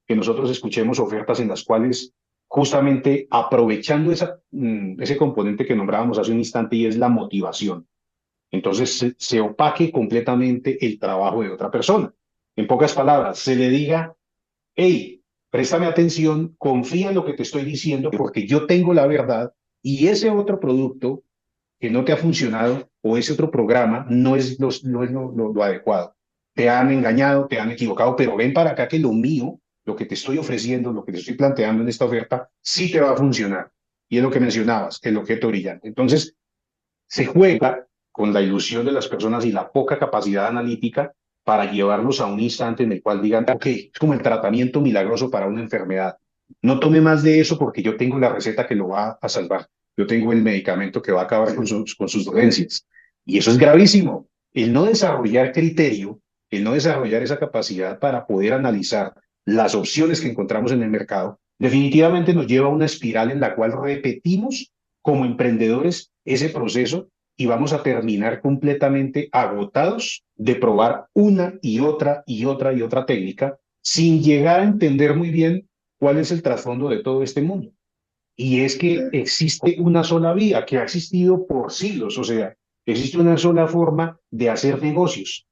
que nosotros escuchemos ofertas en las cuales justamente aprovechando ese componente que nombrábamos hace un instante y es la motivación, entonces se opaque completamente el trabajo de otra persona. En pocas palabras, se le diga, hey, préstame atención, confía en lo que te estoy diciendo porque yo tengo la verdad y ese otro producto que no te ha funcionado o ese otro programa no es lo adecuado. Te han engañado, te han equivocado, pero ven para acá que lo mío, lo que te estoy ofreciendo, lo que te estoy planteando en esta oferta, sí te va a funcionar. Y es lo que mencionabas, el objeto brillante. Entonces, se juega con la ilusión de las personas y la poca capacidad analítica para llevarlos a un instante en el cual digan, ok, es como el tratamiento milagroso para una enfermedad. No tome más de eso porque yo tengo la receta que lo va a salvar. Yo tengo el medicamento que va a acabar con sus dolencias. Y eso es gravísimo. El no desarrollar criterio, el no desarrollar esa capacidad para poder analizar las opciones que encontramos en el mercado, definitivamente nos lleva a una espiral en la cual repetimos como emprendedores ese proceso y vamos a terminar completamente agotados de probar una y otra técnica sin llegar a entender muy bien cuál es el trasfondo de todo este mundo. Y es que existe una sola vía que ha existido por siglos, o sea, existe una sola forma de hacer negocios.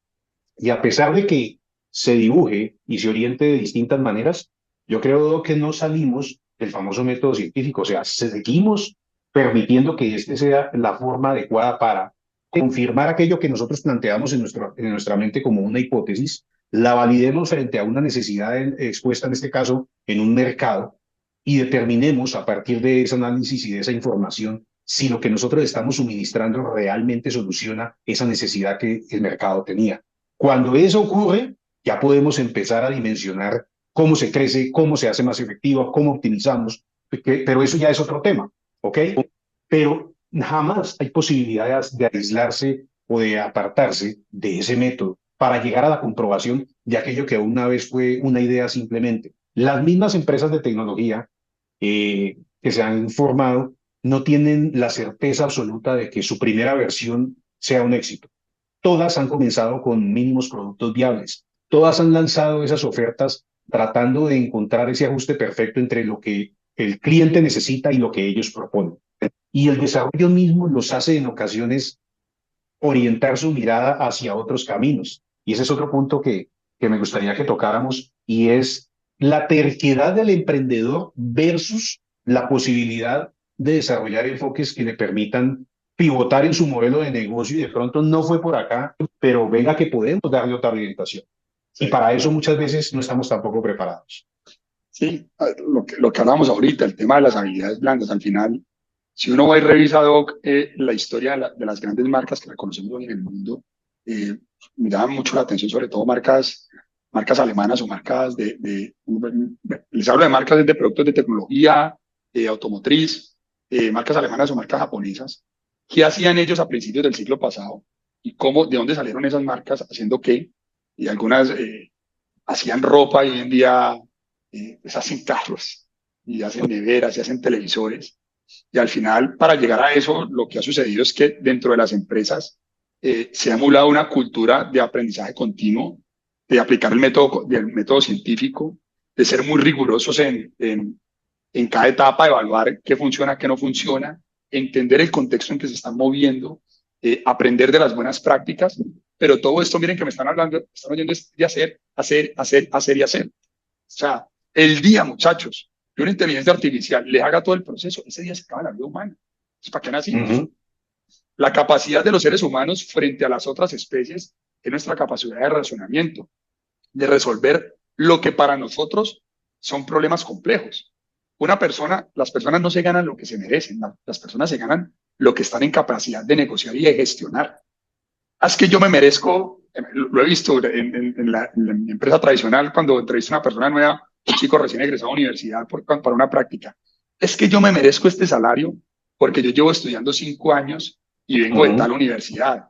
Y a pesar de que se dibuje y se oriente de distintas maneras, yo creo que no salimos del famoso método científico, o sea, seguimos permitiendo que este sea la forma adecuada para confirmar aquello que nosotros planteamos en nuestra mente como una hipótesis, la validemos frente a una necesidad expuesta en este caso en un mercado y determinemos a partir de ese análisis y de esa información si lo que nosotros estamos suministrando realmente soluciona esa necesidad que el mercado tenía. Cuando eso ocurre, ya podemos empezar a dimensionar cómo se crece, cómo se hace más efectivo, cómo optimizamos, pero eso ya es otro tema, ¿ok? Pero jamás hay posibilidades de aislarse o de apartarse de ese método para llegar a la comprobación de aquello que una vez fue una idea simplemente. Las mismas empresas de tecnología que se han formado no tienen la certeza absoluta de que su primera versión sea un éxito. Todas han comenzado con mínimos productos viables. Todas han lanzado esas ofertas tratando de encontrar ese ajuste perfecto entre lo que el cliente necesita y lo que ellos proponen. Y el desarrollo mismo los hace en ocasiones orientar su mirada hacia otros caminos. Y ese es otro punto que me gustaría que tocáramos y es la terquedad del emprendedor versus la posibilidad de desarrollar enfoques que le permitan pivotar en su modelo de negocio y de pronto no fue por acá, pero venga que podemos darle otra orientación. Y Sí, para eso muchas veces no estamos tampoco preparados. sí, lo que hablamos ahorita, el tema de las habilidades blandas, al final, si uno va y revisa, Doc, la historia de las grandes marcas que reconocemos hoy en el mundo, me llama mucho la atención, sobre todo marcas alemanas o marcas les hablo de marcas de productos de tecnología, automotriz, marcas alemanas o marcas japonesas. ¿Qué hacían ellos a principios del siglo pasado? ¿Y cómo, de dónde salieron esas marcas haciendo qué? Y algunas hacían ropa y hoy en día pues hacen carros y hacen neveras y hacen televisores. Y al final, para llegar a eso, lo que ha sucedido es que dentro de las empresas se ha emulado una cultura de aprendizaje continuo, de aplicar el método científico, de ser muy rigurosos en cada etapa, evaluar qué funciona, qué no funciona, entender el contexto en que se están moviendo, aprender de las buenas prácticas, pero todo esto, miren que me están hablando, me están oyendo es de hacer, hacer, hacer, hacer y hacer. O sea, el día, muchachos, que una inteligencia artificial les haga todo el proceso, ese día se acaba la vida humana. ¿Es para qué nacimos? Ujú. La capacidad de los seres humanos frente a las otras especies es nuestra capacidad de razonamiento, de resolver lo que para nosotros son problemas complejos. Una persona, las personas no se ganan lo que se merecen, las personas se ganan lo que están en capacidad de negociar y de gestionar. Es que yo me merezco, lo he visto en la empresa tradicional, cuando entrevisto a una persona nueva, un chico recién egresado a la universidad para una práctica. Es que yo me merezco este salario porque yo llevo estudiando 5 años y vengo de tal Ujú. universidad.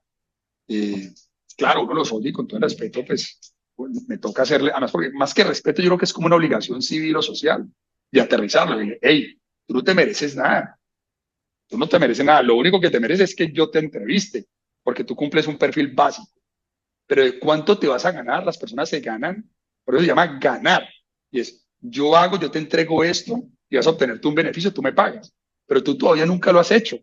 Eh, claro, uno los oye y con todo el respeto, pues me toca hacerle, además, porque más que respeto, yo creo que es como una obligación civil o social de aterrizarlo. Y, hey, tú no te mereces nada, tú no te mereces nada. Lo único que te mereces es que yo te entreviste, porque tú cumples un perfil básico. Pero ¿de cuánto te vas a ganar? Las personas se ganan, por eso se llama ganar. Y es, yo hago, yo te entrego esto y vas a obtener tú un beneficio, tú me pagas. Pero tú todavía nunca lo has hecho.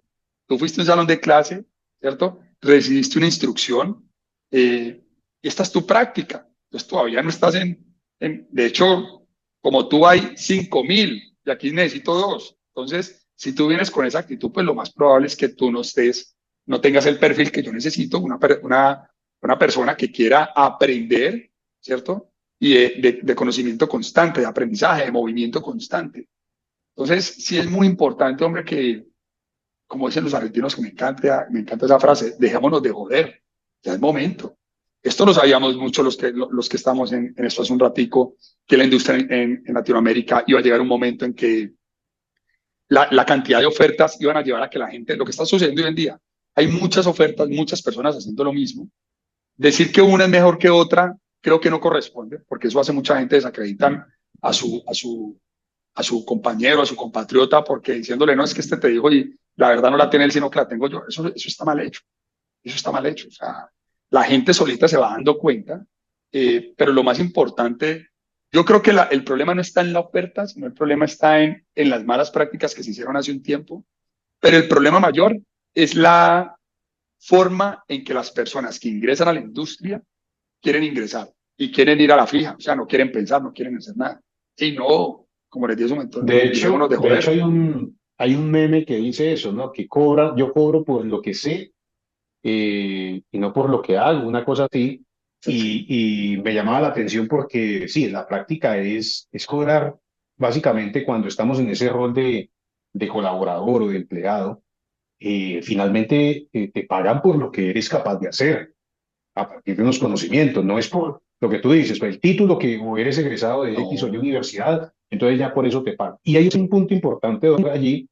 Tú fuiste a un salón de clase, ¿cierto? Recibiste una instrucción y esta es tu práctica. Entonces todavía no estás de hecho, como tú hay 5.000 y aquí necesito dos. Entonces, si tú vienes con esa actitud, pues lo más probable es que tú no estés, no tengas el perfil que yo necesito, una persona que quiera aprender, ¿cierto? Y de conocimiento constante, de aprendizaje, de movimiento constante. Entonces, sí es muy importante, hombre, que, como dicen los argentinos, que me encanta esa frase, dejémonos de joder, ya es momento. Esto lo sabíamos mucho los que estamos en esto hace un ratico, que la industria en Latinoamérica iba a llegar un momento en que la cantidad de ofertas iban a llevar a que la gente, lo que está sucediendo hoy en día, hay muchas ofertas, muchas personas haciendo lo mismo. Decir que una es mejor que otra, creo que no corresponde, porque eso hace mucha gente desacreditan a su compañero, a su compatriota, porque diciéndole, no, es que este te dijo y la verdad no la tiene él, sino que la tengo yo. Eso está mal hecho. Eso está mal hecho. O sea, la gente solita se va dando cuenta, pero lo más importante, yo creo que el problema no está en la oferta, sino el problema está en las malas prácticas que se hicieron hace un tiempo, pero el problema mayor es la forma en que las personas que ingresan a la industria quieren ingresar y quieren ir a la fija, o sea, no quieren pensar, no quieren hacer nada. Y no, como les dije un momento, dejémonos de De hecho joder. hay un meme que dice eso, ¿no? Que cobra, yo cobro por lo que sé y no por lo que hago, una cosa así. Sí. Y me llamaba la atención porque sí, la práctica es cobrar básicamente cuando estamos en ese rol de colaborador o de empleado. Finalmente te pagan por lo que eres capaz de hacer a partir de unos conocimientos, no es por lo que tú dices, pues el título que o eres egresado de X o Y No, universidad, entonces ya por eso te pagan. Y hay un punto importante allí,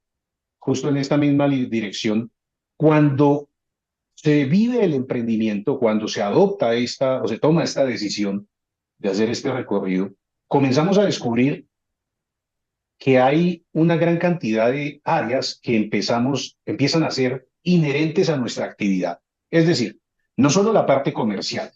justo en esta misma dirección, cuando se vive el emprendimiento, cuando se adopta esta o se toma esta decisión de hacer este recorrido, comenzamos a descubrir que hay una gran cantidad de áreas que empiezan a ser inherentes a nuestra actividad. Es decir, no solo la parte comercial,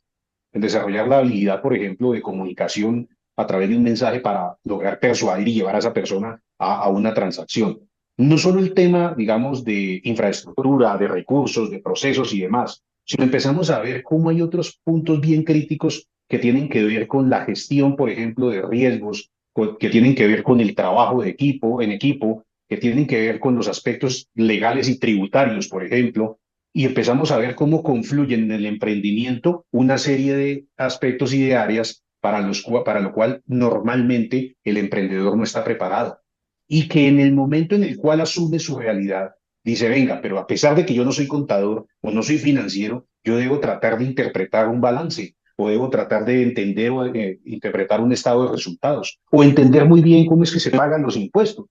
el desarrollar la habilidad, por ejemplo, de comunicación a través de un mensaje para lograr persuadir y llevar a esa persona a una transacción. No solo el tema, digamos, de infraestructura, de recursos, de procesos y demás, sino empezamos a ver cómo hay otros puntos bien críticos que tienen que ver con la gestión, por ejemplo, de riesgos, que tienen que ver con el trabajo de equipo, en equipo, que tienen que ver con los aspectos legales y tributarios, por ejemplo, y empezamos a ver cómo confluyen en el emprendimiento una serie de aspectos y de áreas para lo cual normalmente el emprendedor no está preparado. Y que en el momento en el cual asume su realidad, dice, venga, pero a pesar de que yo no soy contador o no soy financiero, yo debo tratar de interpretar un balance o debo tratar de entender o interpretar un estado de resultados o entender muy bien cómo es que se pagan los impuestos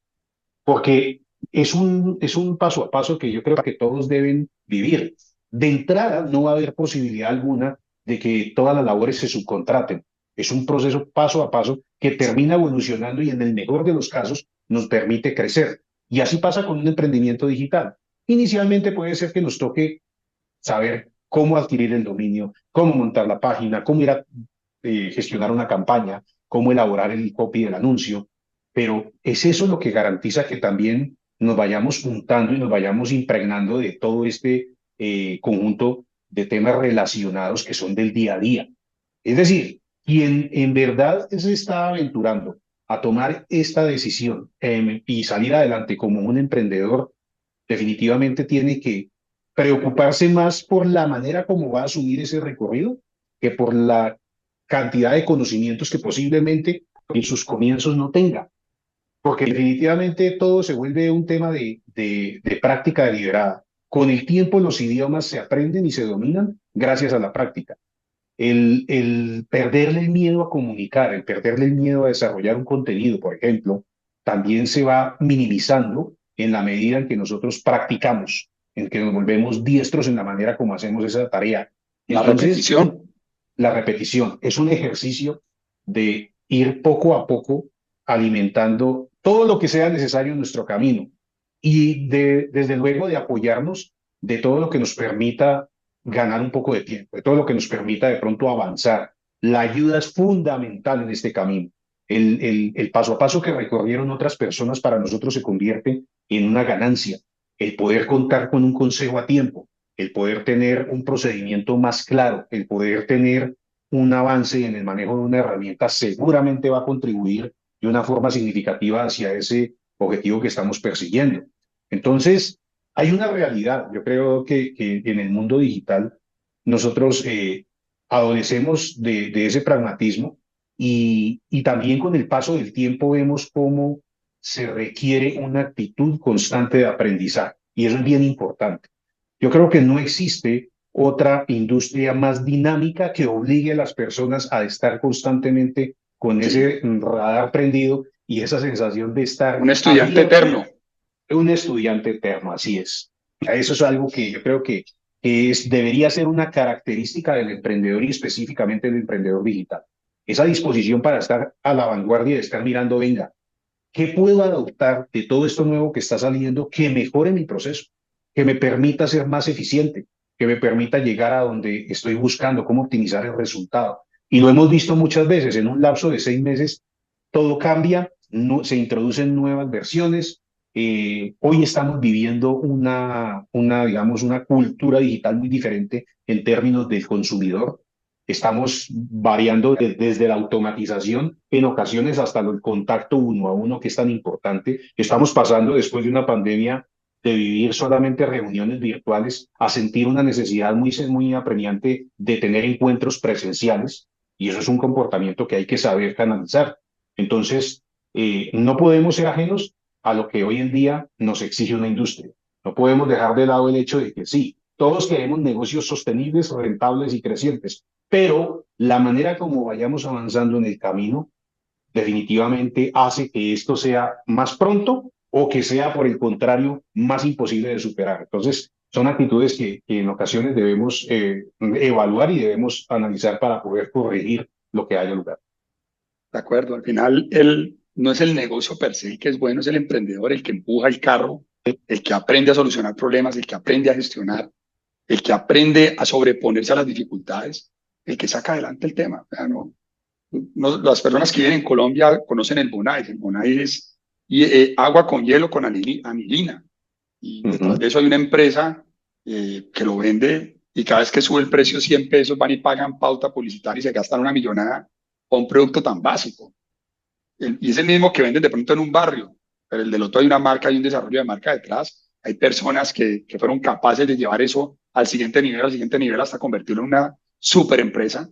porque es un paso a paso que yo creo que todos deben vivir. De entrada, no va a haber posibilidad alguna de que todas las labores se subcontraten. es un proceso paso a paso que termina evolucionando y en el mejor de los casos nos permite crecer. Y así pasa con un emprendimiento digital. Inicialmente puede ser que nos toque saber cómo adquirir el dominio, cómo montar la página, cómo ir a gestionar una campaña, cómo elaborar el copy del anuncio, pero es eso lo que garantiza que también nos vayamos juntando y nos vayamos impregnando de todo este conjunto de temas relacionados que son del día a día. Es decir, quien en verdad se está aventurando a tomar esta decisión y salir adelante como un emprendedor, definitivamente tiene que preocuparse más por la manera como va a asumir ese recorrido que por la cantidad de conocimientos que posiblemente en sus comienzos no tenga. Porque definitivamente todo se vuelve un tema de práctica deliberada. Con el tiempo los idiomas se aprenden y se dominan gracias a la práctica. El perderle el miedo a comunicar, el perderle el miedo a desarrollar un contenido, por ejemplo, también se va minimizando en la medida en que nosotros practicamos, en que nos volvemos diestros en la manera como hacemos esa tarea. La Entonces, repetición. la repetición es un ejercicio de ir poco a poco alimentando todo lo que sea necesario en nuestro camino y desde luego de apoyarnos de todo lo que nos permita ganar un poco de tiempo, de todo lo que nos permita de pronto avanzar. La ayuda es fundamental en este camino. El paso a paso que recorrieron otras personas para nosotros se convierte en una ganancia. El poder contar con un consejo a tiempo, el poder tener un procedimiento más claro, el poder tener un avance en el manejo de una herramienta seguramente va a contribuir de una forma significativa hacia ese objetivo que estamos persiguiendo. Entonces, hay una realidad. Yo creo que en el mundo digital nosotros adolecemos de ese pragmatismo y también con el paso del tiempo vemos cómo se requiere una actitud constante de aprendizaje y eso es bien importante. Yo creo que no existe otra industria más dinámica que obligue a las personas a estar constantemente con Sí. ese radar prendido y esa sensación de Un estar estudiante abierto, eterno. un estudiante eterno, así es. Eso es algo que yo creo que debería ser una característica del emprendedor y específicamente del emprendedor digital. Esa disposición para estar a la vanguardia y de estar mirando, venga, ¿qué puedo adoptar de todo esto nuevo que está saliendo que mejore mi proceso, que me permita ser más eficiente, que me permita llegar a donde estoy buscando, cómo optimizar el resultado? Y lo hemos visto muchas veces, en un lapso de 6 meses, todo cambia, no, se introducen nuevas versiones. Hoy estamos viviendo digamos, una cultura digital muy diferente en términos del consumidor. Estamos variando desde la automatización en ocasiones hasta el contacto uno a uno, que es tan importante. Estamos pasando después de una pandemia de vivir solamente reuniones virtuales a sentir una necesidad muy apremiante de tener encuentros presenciales y eso es un comportamiento que hay que saber canalizar. Entonces, no podemos ser ajenos a lo que hoy en día nos exige una industria. No podemos dejar de lado el hecho de que sí, todos queremos negocios sostenibles, rentables y crecientes, pero la manera como vayamos avanzando en el camino definitivamente hace que esto sea más pronto o que sea, por el contrario, más imposible de superar. Entonces, son actitudes que en ocasiones debemos evaluar y debemos analizar para poder corregir lo que haya lugar. De acuerdo. Al final, no es el negocio per se el que es bueno, es el emprendedor el que empuja el carro, el que aprende a solucionar problemas, el que aprende a gestionar, el que aprende a sobreponerse a las dificultades, el que saca adelante el tema. O sea, las personas que viven en Colombia conocen el Bonai. El Bonai es agua con hielo con anilina. Y Uh detrás -huh. de eso hay una empresa que lo vende y cada vez que sube el precio 100 pesos van y pagan pauta publicitaria y se gastan una millonada por un producto tan básico. Y es el mismo que venden de pronto en un barrio, pero el del otro hay una marca, hay un desarrollo de marca detrás. Hay personas que fueron capaces de llevar eso al siguiente nivel hasta convertirlo en una super empresa.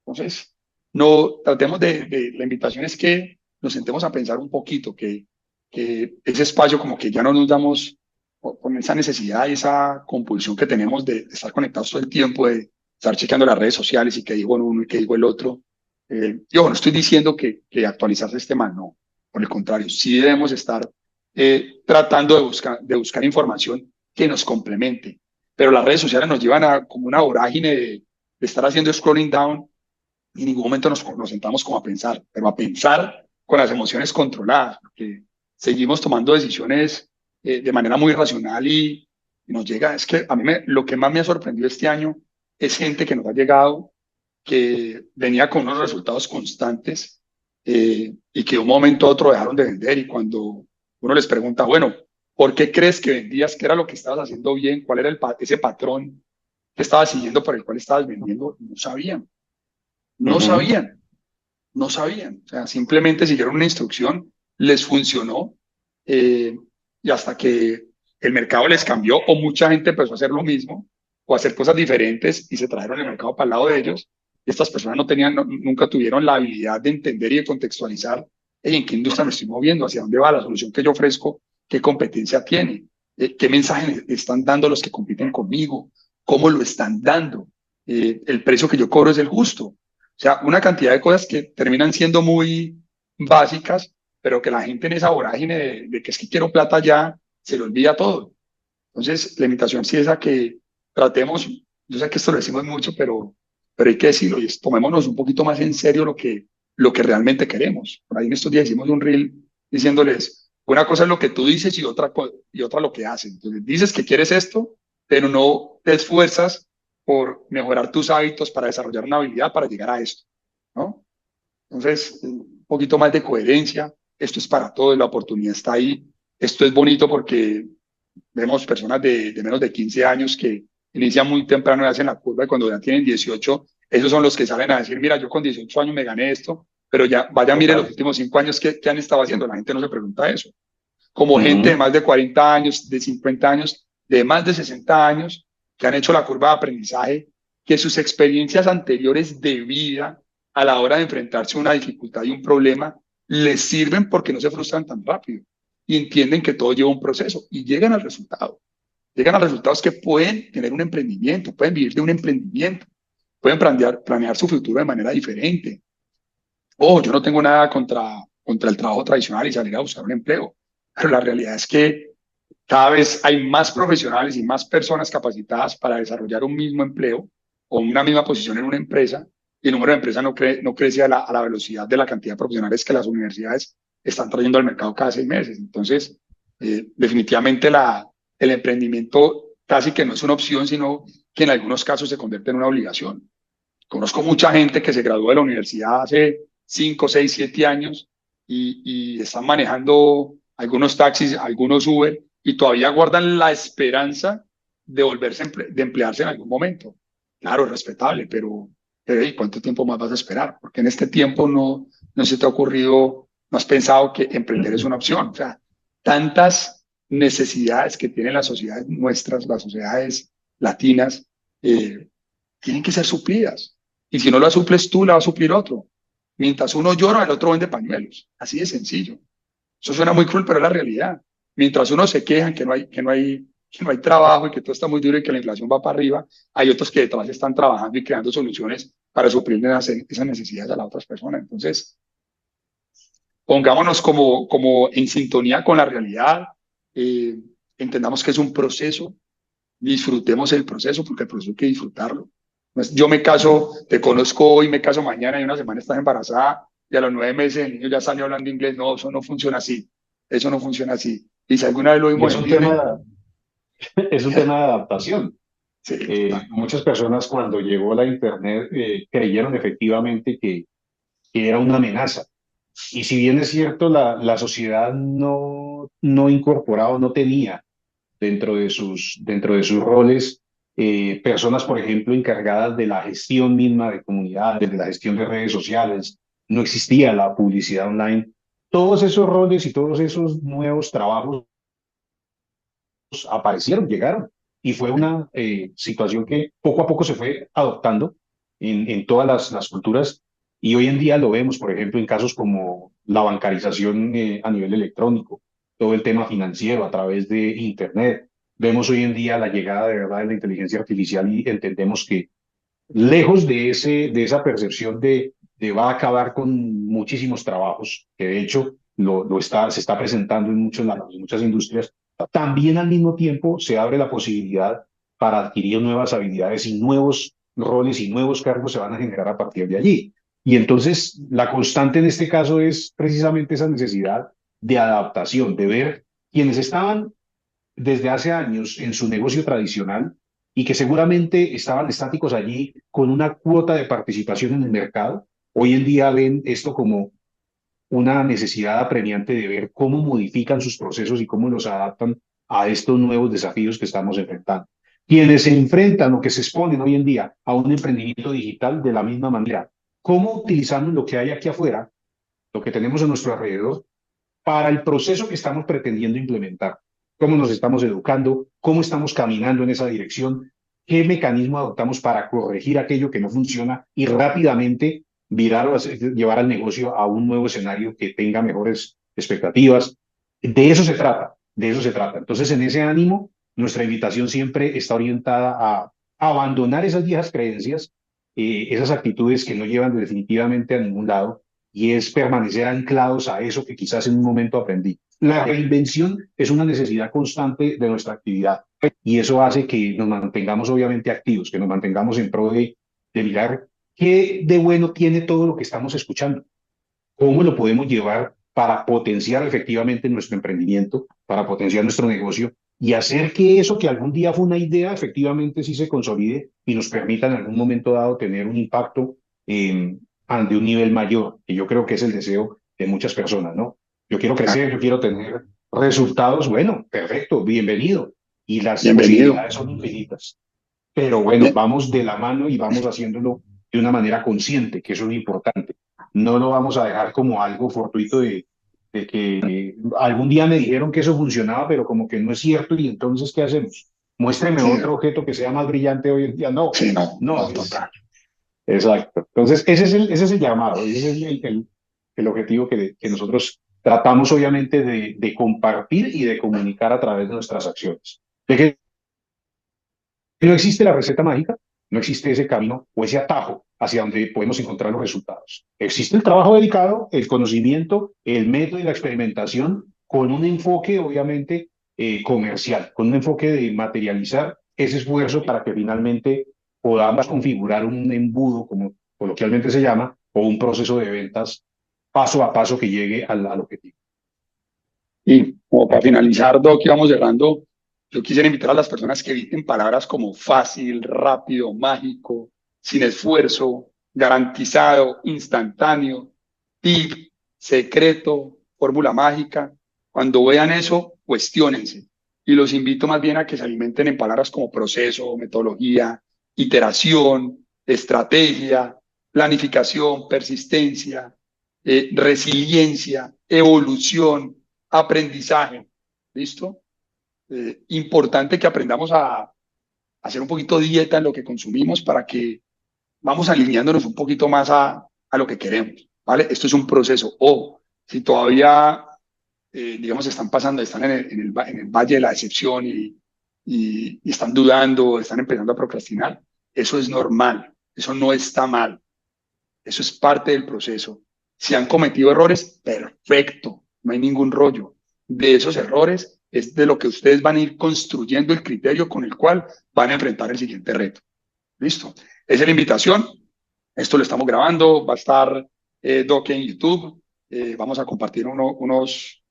Entonces, no tratemos la invitación es que nos sentemos a pensar un poquito, que ese espacio como que ya no nos damos con esa necesidad y esa compulsión que tenemos de estar conectados todo el tiempo, de estar chequeando las redes sociales y qué dijo uno y qué dijo el otro. Yo no estoy diciendo que actualizarse esté mal, no. Por el contrario, sí debemos estar tratando de buscar información que nos complemente. Pero las redes sociales nos llevan a como una vorágine de estar haciendo scrolling down en ningún momento nos sentamos como a pensar, pero a pensar con las emociones controladas, porque seguimos tomando decisiones de manera muy racional y nos llega, es que a mí lo que más me ha sorprendido este año es gente que nos ha llegado, que venía con unos resultados constantes y que de un momento a otro dejaron de vender y cuando uno les pregunta, bueno, ¿por qué crees que vendías? ¿Qué era lo que estabas haciendo bien? ¿Cuál era ese patrón que estabas siguiendo por el cual estabas vendiendo? No sabían, no Ujú. sabían, no sabían. O sea, simplemente siguieron una instrucción, les funcionó eh, y hasta que el mercado les cambió o mucha gente empezó a hacer lo mismo o a hacer cosas diferentes y se trajeron el mercado para el lado de ellos. Y estas personas no tenían, nunca tuvieron la habilidad de entender y de contextualizar en qué industria me estoy moviendo, hacia dónde va la solución que yo ofrezco, qué competencia tiene, qué mensaje están dando los que compiten conmigo, cómo lo están dando, el precio que yo cobro es el justo. O sea, una cantidad de cosas que terminan siendo muy básicas, pero que la gente en esa vorágine de que es que quiero plata ya, se le olvida todo. Entonces, la invitación sí es a que tratemos, yo sé que esto lo decimos mucho, pero hay que decirlo, y es, tomémonos un poquito más en serio lo que realmente queremos. Por ahí en estos días hicimos un reel diciéndoles, una cosa es lo que tú dices y otra lo que haces. Entonces, dices que quieres esto, pero no te esfuerzas por mejorar tus hábitos para desarrollar una habilidad para llegar a esto, ¿no? Entonces, un poquito más de coherencia, esto es para todos, la oportunidad está ahí, esto es bonito porque vemos personas de menos de 15 años que inician muy temprano y hacen la curva y cuando ya tienen 18, esos son los que salen a decir, mira, yo con 18 años me gané esto, pero ya, vaya, mire los Total. últimos 5 años que han estado haciendo, la gente no se pregunta eso. Como gente de Ujú. más de 40 años, de 50 años, de más de 60 años, que han hecho la curva de aprendizaje, que sus experiencias anteriores de vida a la hora de enfrentarse a una dificultad y un problema les sirven porque no se frustran tan rápido y entienden que todo lleva un proceso y llegan al resultado. Llegan a resultados que pueden tener un emprendimiento, pueden vivir de un emprendimiento, pueden planear su futuro de manera diferente. Oh, yo no tengo nada contra el trabajo tradicional y salir a buscar un empleo, pero la realidad es que cada vez hay más profesionales y más personas capacitadas para desarrollar un mismo empleo o una misma posición en una empresa y el número de empresas no crece a la velocidad de la cantidad de profesionales que las universidades están trayendo al mercado cada 6 meses. Entonces, definitivamente el emprendimiento casi que no es una opción, sino que en algunos casos se convierte en una obligación. Conozco mucha gente que se graduó de la universidad hace 5, 6, 7 años y están manejando algunos taxis, algunos Uber y todavía guardan la esperanza de de emplearse en algún momento. Claro, es respetable, pero ¿y cuánto tiempo más vas a esperar? Porque en este tiempo no se te ha ocurrido, no has pensado que emprender es una opción. O sea, tantas necesidades que tienen las sociedades nuestras, las sociedades latinas, eh, tienen que ser suplidas. Y si no la suples tú, la va a suplir otro. Mientras uno llora, el otro vende pañuelos. Así de sencillo. Eso suena muy cruel, pero es la realidad. Mientras unos se quejan que no hay trabajo y que todo está muy duro y que la inflación va para arriba, hay otros que detrás están trabajando y creando soluciones para suplir esas necesidades a las otras personas. Entonces, pongámonos como en sintonía con la realidad, eh, entendamos que es un proceso, disfrutemos el proceso, porque el proceso hay que disfrutarlo. Pues yo me caso, te conozco hoy, me caso mañana y una semana estás embarazada y a los 9 meses el niño ya salió hablando inglés. No, eso no funciona así. Eso no funciona así. Y si alguna vez lo Y vimos es en un Disney, tema, es un tema de adaptación. sí, total. Muchas personas cuando llegó la Internet creyeron efectivamente que era una amenaza. Y si bien es cierto, la sociedad no incorporaba, no tenía dentro de sus roles personas, por ejemplo, encargadas de la gestión misma de comunidades, de la gestión de redes sociales, no existía la publicidad online. Todos esos roles y todos esos nuevos trabajos aparecieron, llegaron. Y fue una situación que poco a poco se fue adoptando en todas las culturas. Y hoy en día lo vemos, por ejemplo, en casos como la bancarización a nivel electrónico, todo el tema financiero a través de Internet. Vemos hoy en día la llegada de verdad de la inteligencia artificial y entendemos que lejos de esa percepción de va a acabar con muchísimos trabajos, que de hecho se está presentando en, en muchas industrias, también al mismo tiempo se abre la posibilidad para adquirir nuevas habilidades y nuevos roles y nuevos cargos se van a generar a partir de allí. Y entonces la constante en este caso es precisamente esa necesidad de adaptación, de ver quienes estaban desde hace años en su negocio tradicional y que seguramente estaban estáticos allí con una cuota de participación en el mercado, hoy en día ven esto como una necesidad apremiante de ver cómo modifican sus procesos y cómo los adaptan a estos nuevos desafíos que estamos enfrentando. Quienes se enfrentan o que se exponen hoy en día a un emprendimiento digital de la misma manera, cómo utilizamos lo que hay aquí afuera, lo que tenemos a nuestro alrededor, para el proceso que estamos pretendiendo implementar. Cómo nos estamos educando, cómo estamos caminando en esa dirección, qué mecanismo adoptamos para corregir aquello que no funciona y rápidamente virar o llevar al negocio a un nuevo escenario que tenga mejores expectativas. De eso se trata, de eso se trata. Entonces, en ese ánimo, nuestra invitación siempre está orientada a abandonar esas viejas creencias, esas actitudes que no llevan definitivamente a ningún lado y es permanecer anclados a eso que quizás en un momento aprendí. La reinvención es una necesidad constante de nuestra actividad y eso hace que nos mantengamos obviamente activos, que nos mantengamos en pro de mirar qué de bueno tiene todo lo que estamos escuchando, cómo lo podemos llevar para potenciar efectivamente nuestro emprendimiento, para potenciar nuestro negocio y hacer que eso que algún día fue una idea efectivamente sí se consolide y nos permita en algún momento dado tener un impacto de un nivel mayor, que yo creo que es el deseo de muchas personas, ¿no? Yo quiero crecer, yo quiero tener resultados, bueno, perfecto, bienvenido. Y las Bienvenido. posibilidades son infinitas. Pero bueno, vamos de la mano y vamos haciéndolo de una manera consciente, que eso es lo importante. No lo vamos a dejar como algo fortuito de que algún día me dijeron que eso funcionaba, pero como que no es cierto y entonces, ¿qué hacemos? Muéstreme Sí, otro objeto que sea más brillante hoy en día. No, sí, no, no, no, total. exacto. Entonces, ese es el llamado, ese es el objetivo que nosotros tratamos obviamente de compartir y de comunicar a través de nuestras acciones. De que no existe la receta mágica, no existe ese camino o ese atajo hacia donde podemos encontrar los resultados. Existe el trabajo dedicado, el conocimiento, el método y la experimentación con un enfoque obviamente comercial, con un enfoque de materializar ese esfuerzo para que finalmente podamos configurar un embudo, como coloquialmente se llama, o un proceso de ventas paso a paso que llegue al objetivo. Y como para finalizar, Doc, y vamos cerrando, yo quisiera invitar a las personas que eviten palabras como fácil, rápido, mágico, sin esfuerzo, garantizado, instantáneo, tip, secreto, fórmula mágica. Cuando vean eso, cuestiónense. Y los invito más bien a que se alimenten en palabras como proceso, metodología, iteración, estrategia, planificación, persistencia, resiliencia, evolución, aprendizaje. ¿Listo? Importante que aprendamos a hacer un poquito dieta en lo que consumimos para que vamos alineándonos un poquito más a lo que queremos. ¿Vale? Esto es un proceso. O si todavía, digamos, están pasando, están en el valle de la decepción y están dudando, están empezando a procrastinar, eso es normal. Eso no está mal. Eso es parte del proceso. Si han cometido errores, perfecto, no hay ningún rollo. De esos errores es de lo que ustedes van a ir construyendo el criterio con el cual van a enfrentar el siguiente reto. ¿Listo? Esa es la invitación. Esto lo estamos grabando, va a estar Doc en YouTube. Vamos a compartir unos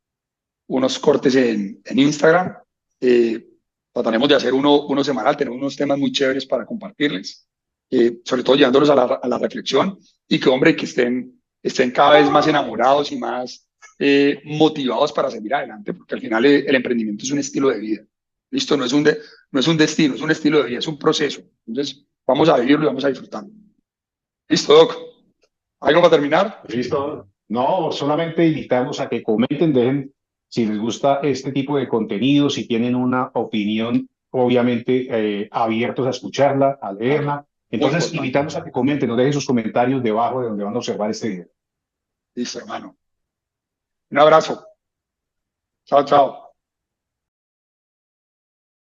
cortes en Instagram. Eh, Trataremos de hacer uno semanal, tenemos unos temas muy chéveres para compartirles, sobre todo llevándolos a la reflexión y que, hombre, que estén cada vez más enamorados y más motivados para seguir adelante, porque al final el emprendimiento es un estilo de vida. Listo, no es un destino, es un estilo de vida, es un proceso. Entonces, vamos a vivirlo y vamos a disfrutarlo. Listo, Doc. ¿Algo para terminar? ¿Listo? No, solamente invitarlos a que comenten, dejen si les gusta este tipo de contenido, si tienen una opinión, obviamente abiertos a escucharla, a Claro, leerla. muy Entonces, importante. invitarlos a que comenten, nos dejen sus comentarios debajo de donde van a observar este video. Listo, hermano. Un abrazo. Chao, chao.